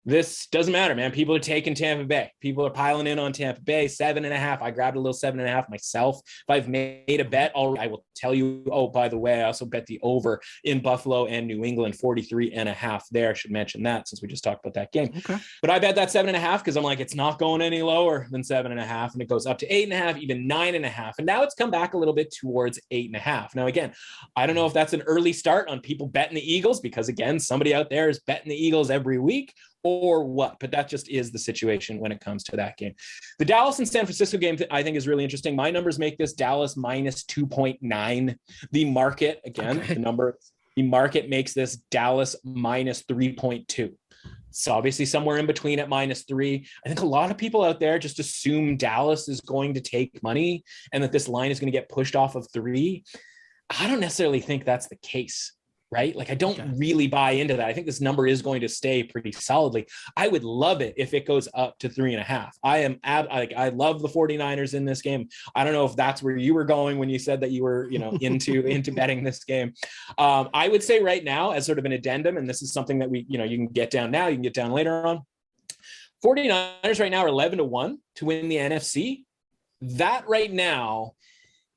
Speaker 3: This doesn't matter, man. People are taking Tampa Bay. People are piling in on Tampa Bay. 7.5. I grabbed a little 7.5 myself. If I've made a bet already, I will tell you. Oh, by the way, I also bet the over in Buffalo and New England, 43.5 there. I should mention that since we just talked about that game.
Speaker 2: Okay.
Speaker 3: But I bet that 7.5 because I'm like, it's not going any lower than 7.5. And it goes up to 8.5, even 9.5. And now it's come back a little bit towards 8.5. Now, again, I don't know if that's an early start on people betting the Eagles because, again, somebody out there is betting the Eagles every week or what, but that just is the situation when it comes to that game. The Dallas and San Francisco game, I think, is really interesting. My numbers make this Dallas -2.9. The market, again, the market makes this Dallas -3.2. So obviously somewhere in between at -3. I think a lot of people out there just assume Dallas is going to take money and that this line is going to get pushed off of 3. I don't necessarily think that's the case. Right? Like I don't really buy into that. I think this number is going to stay pretty solidly. I would love it if it goes up to 3.5. I love the 49ers in this game. I don't know if that's where you were going when you said that you were, into betting this game. I would say right now as sort of an addendum, and this is something that you can get down now, you can get down later on. 49ers right now are 11-1 to win the NFC. That right now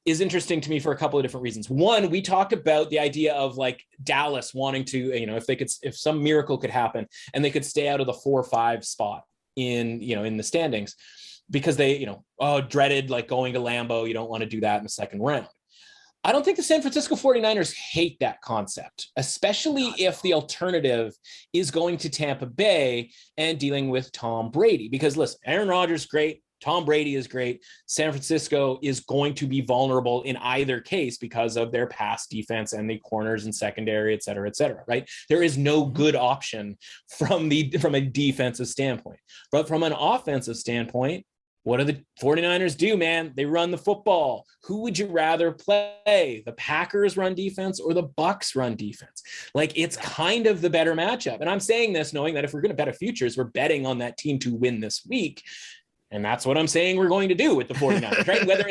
Speaker 3: is interesting to me for a couple of different reasons. One, we talked about the idea of like Dallas wanting to, if some miracle could happen and they could stay out of the 4 or 5 spot in the standings because they, dreaded like going to Lambeau. You don't want to do that in the second round. I don't think the San Francisco 49ers hate that concept, especially if the alternative is going to Tampa Bay and dealing with Tom Brady. Because listen, Aaron Rodgers, great. Tom Brady is great. San Francisco is going to be vulnerable in either case because of their pass defense and the corners and secondary, et cetera, right? There is no good option from a defensive standpoint. But from an offensive standpoint, what do the 49ers do, man? They run the football. Who would you rather play? The Packers run defense or the Bucs run defense? Like, it's kind of the better matchup. And I'm saying this knowing that if we're going to bet a futures, we're betting on that team to win this week. And that's what I'm saying we're going to do with the 49ers, right? Whether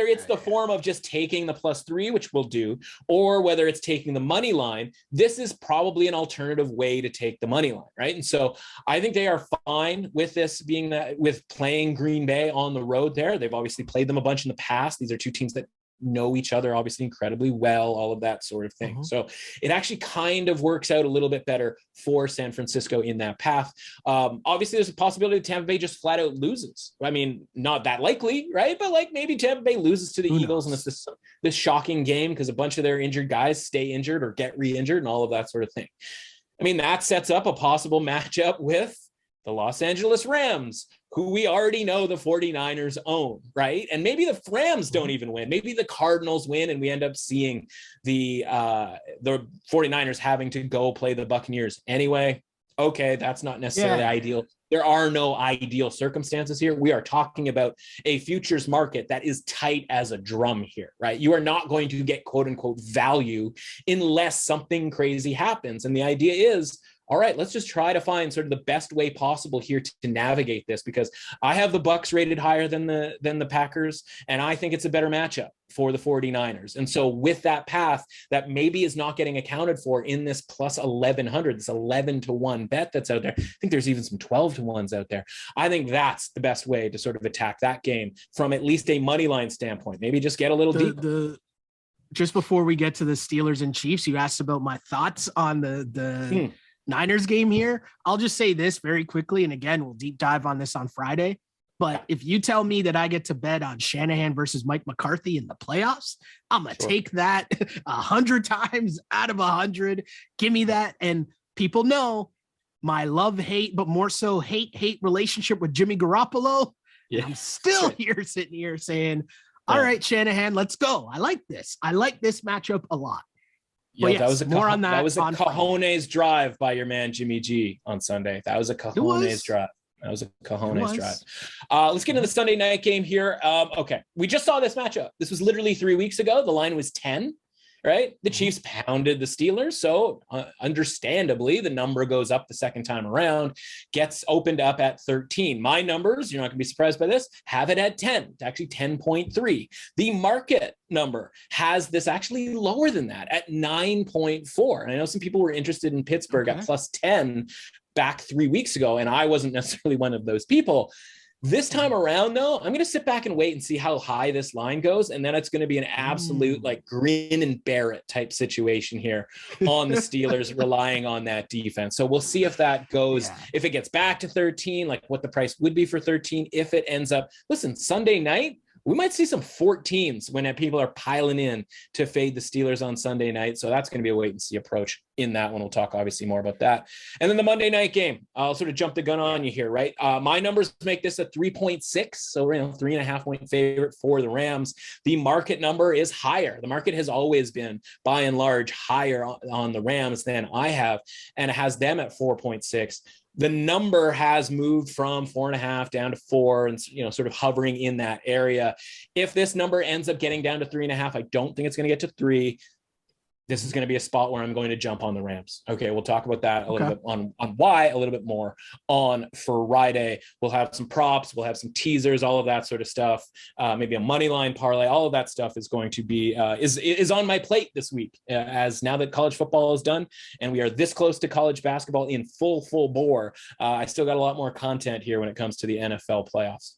Speaker 3: it's the form of just taking the +3, which we'll do, or whether it's taking the money line, this is probably an alternative way to take the money line, right? And so I think they are fine with this being that, with playing Green Bay on the road there. They've obviously played them a bunch in the past. These are two teams that know each other obviously incredibly well, all of that sort of thing. So it actually kind of works out a little bit better for San Francisco in that path. Obviously there's a possibility that Tampa Bay just flat out loses. I mean, not that likely, right? But like maybe Tampa Bay loses to the Eagles and it's this shocking game because a bunch of their injured guys stay injured or get re-injured and all of that sort of thing. I mean, that sets up a possible matchup with the Los Angeles Rams, who we already know the 49ers own, right? And maybe the Rams don't even win. Maybe the Cardinals win and we end up seeing the 49ers having to go play the Buccaneers anyway. Okay, that's not necessarily ideal. There are no ideal circumstances here. We are talking about a futures market that is tight as a drum here, right? You are not going to get quote unquote value unless something crazy happens. And the idea is, all right, let's just try to find sort of the best way possible here to navigate this, because I have the Bucs rated higher than the Packers, and I think it's a better matchup for the 49ers. And so with that path that maybe is not getting accounted for in this plus 1100, this 11-1 bet that's out there, I think there's even some 12-1s out there. I think that's the best way to sort of attack that game from at least a money line standpoint. Maybe just get a little deeper.
Speaker 2: Just before we get to the Steelers and Chiefs, you asked about my thoughts on the Niners game here. I'll just say this very quickly. And again, we'll deep dive on this on Friday. But if you tell me that I get to bet on Shanahan versus Mike McCarthy in the playoffs, I'm going to take that 100 times out of 100. Give me that. And people know my love-hate, but more so hate relationship with Jimmy Garoppolo. Yeah. I'm still sitting here saying, all right, Shanahan, let's go. I like this. I like this matchup a lot.
Speaker 3: Yo, yes, that was a cojones drive by your man Jimmy G on Sunday. That was a cojones drive. Let's get into the Sunday night game here. Okay, we just saw this matchup. This was literally 3 weeks ago. The line was 10, right? The Chiefs pounded the Steelers, so understandably, the number goes up the second time around, gets opened up at 13. My numbers, you're not going to be surprised by this, have it at 10. It's actually 10.3. The market number has this actually lower than that at 9.4. And I know some people were interested in Pittsburgh at plus 10 back 3 weeks ago, and I wasn't necessarily one of those people. This time around, though, I'm going to sit back and wait and see how high this line goes. And then it's going to be an absolute like grin and bear it type situation here on the Steelers relying on that defense. So we'll see if that goes, if it gets back to 13, like what the price would be for 13. If it ends up, listen, Sunday night, we might see some 14s when people are piling in to fade the Steelers on Sunday night. So that's going to be a wait and see approach in that one. We'll talk obviously more about that. And then the Monday night game, I'll sort of jump the gun on you here, right? My numbers make this a 3.6. So, 3.5 point favorite for the Rams. The market number is higher. The market has always been by and large higher on the Rams than I have, and it has them at 4.6. The number has moved from 4.5 down to 4 and, sort of hovering in that area. If this number ends up getting down to 3.5, I don't think it's going to get to 3. This is going to be a spot where I'm going to jump on the Rams. Okay, we'll talk about that a little bit on why a little bit more on Friday. We'll have some props, we'll have some teasers, all of that sort of stuff. Maybe a money line parlay. All of that stuff is going to be is on my plate this week. As now that college football is done and we are this close to college basketball in full bore, I still got a lot more content here when it comes to the NFL playoffs.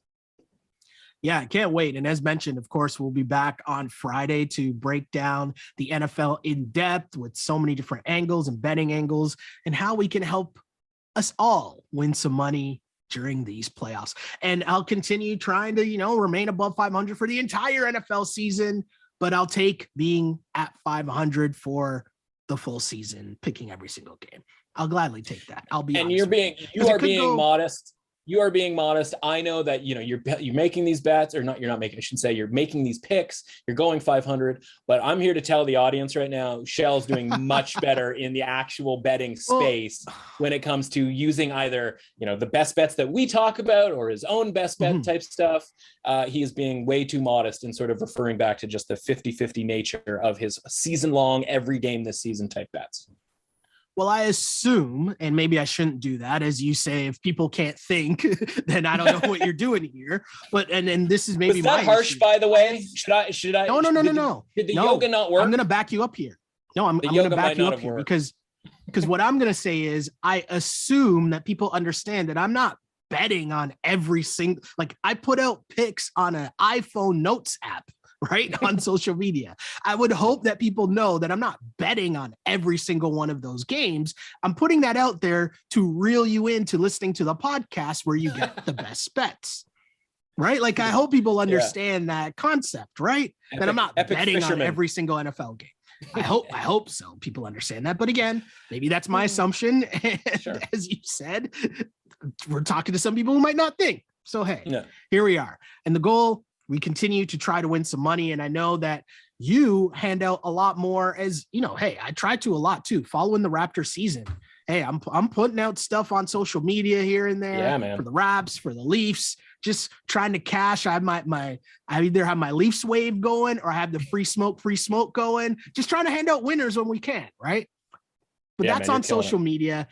Speaker 2: Yeah, I can't wait. And as mentioned, of course, we'll be back on Friday to break down the NFL in depth with so many different angles and betting angles and how we can help us all win some money during these playoffs. And I'll continue trying to, remain above 500 for the entire NFL season, but I'll take being at 500 for the full season, picking every single game. I'll gladly take that. You are being modest.
Speaker 3: You are being modest. I know that, you're making these bets, or not, you're not making, I should say, you're making these picks, you're going 500, but I'm here to tell the audience right now, Shell's doing much better in the actual betting space when it comes to using either, the best bets that we talk about or his own best bet type stuff. He is being way too modest and sort of referring back to just the 50-50 nature of his season-long, every game this season type bets.
Speaker 2: Well, I assume, and maybe I shouldn't do that, as you say, if people can't think, then I don't know what you're doing here. But and this is maybe
Speaker 3: was that harsh, issue. By the way. Should I?
Speaker 2: No.
Speaker 3: Did the yoga not work?
Speaker 2: I'm going to back you up here. No, I'm going to back you up here because what I'm going to say is I assume that people understand that I'm not betting on every single. Like, I put out picks on an iPhone Notes app. Right, on social media. I would hope that people know that I'm not betting on every single one of those games. I'm putting that out there to reel you into listening to the podcast where you get the best bets. Right? Like, I hope people understand that concept, right? That I'm not betting on every single NFL game. I hope so. People understand that. But again, maybe that's my assumption. Sure. As you said, we're talking to some people who might not think. So, hey, Here we are. And the goal, we continue to try to win some money. And I know that you hand out a lot more, as hey, I try to a lot too, following the Raptor season. Hey, I'm putting out stuff on social media here and there for the Raps, for the Leafs, just trying to cash. I either have my Leafs wave going or I have the free smoke going, just trying to hand out winners when we can. Right. But that's on social media.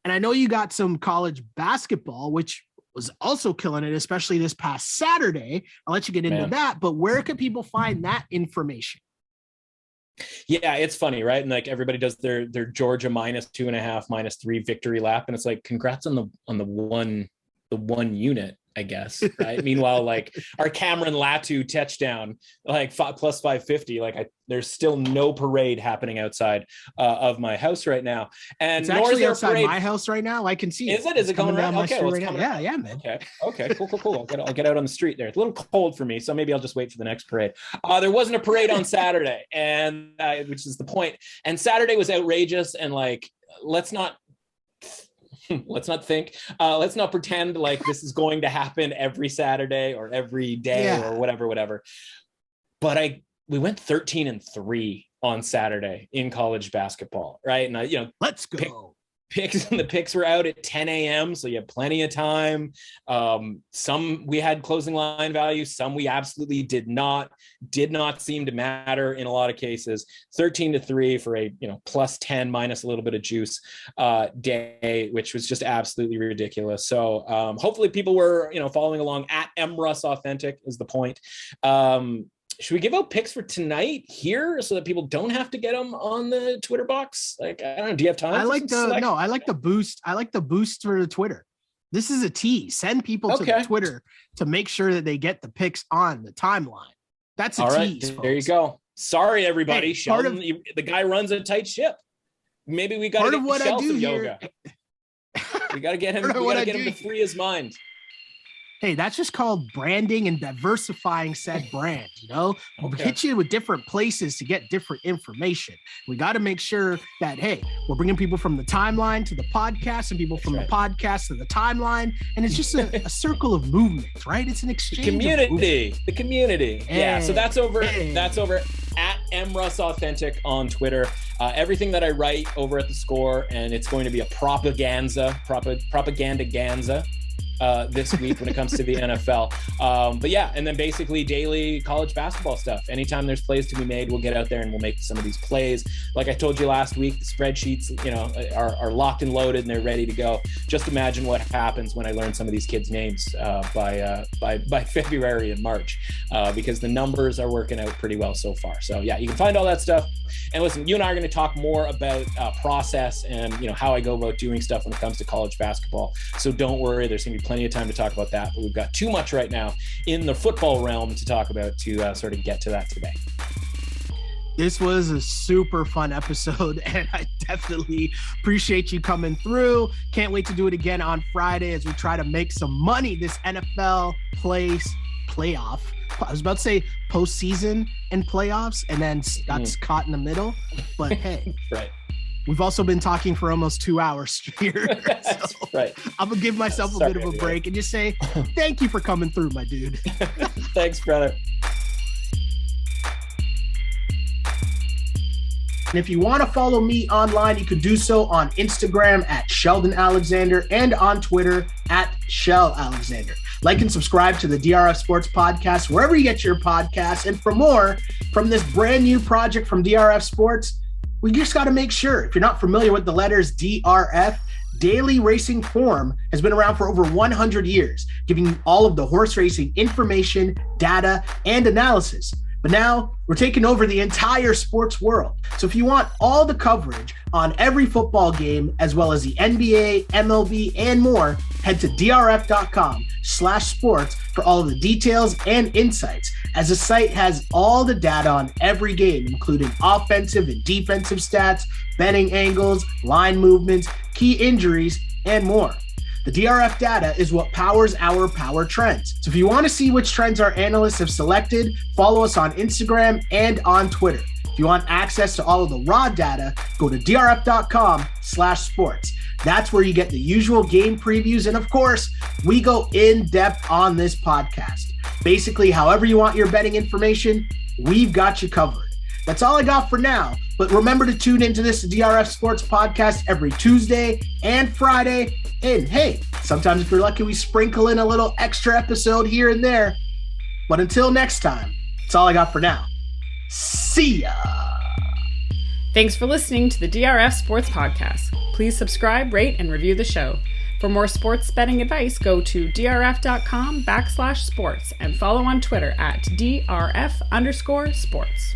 Speaker 2: And I know you got some college basketball, which was also killing it, especially this past Saturday. I'll let you get into that, but where can people find that information?
Speaker 3: Yeah, it's funny, right? And like, everybody does their Georgia -2.5, -3 victory lap, and it's like, congrats on the one unit, I guess. Right? Meanwhile, like, our Cameron Latu touchdown, like plus 550, like there's still no parade happening outside of my house right now. And
Speaker 2: it's actually outside my house right now. I can see it.
Speaker 3: Is it coming down? Okay,
Speaker 2: well, yeah, man.
Speaker 3: Okay, cool. I'll get out on the street there. It's a little cold for me, so maybe I'll just wait for the next parade. There wasn't a parade on Saturday, and which is the point. And Saturday was outrageous, and like, let's not pretend like this is going to happen every Saturday or every day or whatever. But we went 13-3 on Saturday in college basketball, right? And
Speaker 2: let's go.
Speaker 3: The picks were out at 10 a.m. So you have plenty of time. Some we had closing line value, some we absolutely did not seem to matter in a lot of cases. 13-3 for a plus 10 minus a little bit of juice day, which was just absolutely ridiculous. So hopefully people were following along. At MRuss Authentic is the point. Should we give out picks for tonight here so that people don't have to get them on the Twitter box? Like, I don't know. Do you have time?
Speaker 2: I like the boost. I like the boost for the Twitter. This is a tease. Send people to the Twitter to make sure that they get the picks on the timeline. That's a tease. Folks.
Speaker 3: There you go. Sorry, everybody. Hey, Sheldon, the guy runs a tight ship. Maybe we got to get Sheldon some yoga. We got to get him. We got to get him to free his mind.
Speaker 2: Hey, that's just called branding and diversifying said brand, We'll hit you with different places to get different information. We got to make sure that, hey, we're bringing people from the timeline to the podcast and people from the podcast to the timeline. And it's just a circle of movement, right? It's an exchange.
Speaker 3: The community. Hey, yeah. So that's over at MRuss Authentic on Twitter. Everything that I write over at The Score, and it's going to be a propaganda this week when it comes to the NFL. But yeah, and then basically daily college basketball stuff. Anytime there's plays to be made, we'll get out there and we'll make some of these plays. Like I told you last week, the spreadsheets, are locked and loaded and they're ready to go. Just imagine what happens when I learn some of these kids' names by February and March, because the numbers are working out pretty well so far. So yeah, you can find all that stuff. And listen, you and I are going to talk more about process and how I go about doing stuff when it comes to college basketball. So don't worry, there's going to be plenty of time to talk about that. But we've got too much right now in the football realm to talk about to sort of get to that today.
Speaker 2: This was a super fun episode, and I definitely appreciate you coming through. Can't wait to do it again on Friday as we try to make some money this NFL playoff. I was about to say postseason and playoffs, and then got caught in the middle. But hey,
Speaker 3: right.
Speaker 2: We've also been talking for almost 2 hours here.
Speaker 3: That's right.
Speaker 2: I'm going to give myself a bit of a break and just say, thank you for coming through, my dude.
Speaker 3: Thanks, brother.
Speaker 2: And if you want to follow me online, you can do so on Instagram at Sheldon Alexander and on Twitter at Shell Alexander. Like and subscribe to the DRF Sports Podcast wherever you get your podcasts. And for more from this brand new project from DRF Sports, we just got to make sure, if you're not familiar with the letters DRF, Daily Racing Form has been around for over 100 years, giving you all of the horse racing information, data, and analysis. But now we're taking over the entire sports world. So if you want all the coverage on every football game, as well as the NBA, MLB, and more, head to drf.com/sports for all of the details and insights, as the site has all the data on every game, including offensive and defensive stats, betting angles, line movements, key injuries, and more. The DRF data is what powers our power trends. So if you want to see which trends our analysts have selected, follow us on Instagram and on Twitter. If you want access to all of the raw data, go to drf.com/sports. That's where you get the usual game previews. And of course, we go in depth on this podcast. Basically, however you want your betting information, we've got you covered. That's all I got for now. But remember to tune into this DRF Sports Podcast every Tuesday and Friday. And hey, sometimes if you're lucky, we sprinkle in a little extra episode here and there. But until next time, that's all I got for now. See ya.
Speaker 1: Thanks for listening to the DRF Sports Podcast. Please subscribe, rate, and review the show. For more sports betting advice, go to drf.com/sports and follow on Twitter at DRF_sports.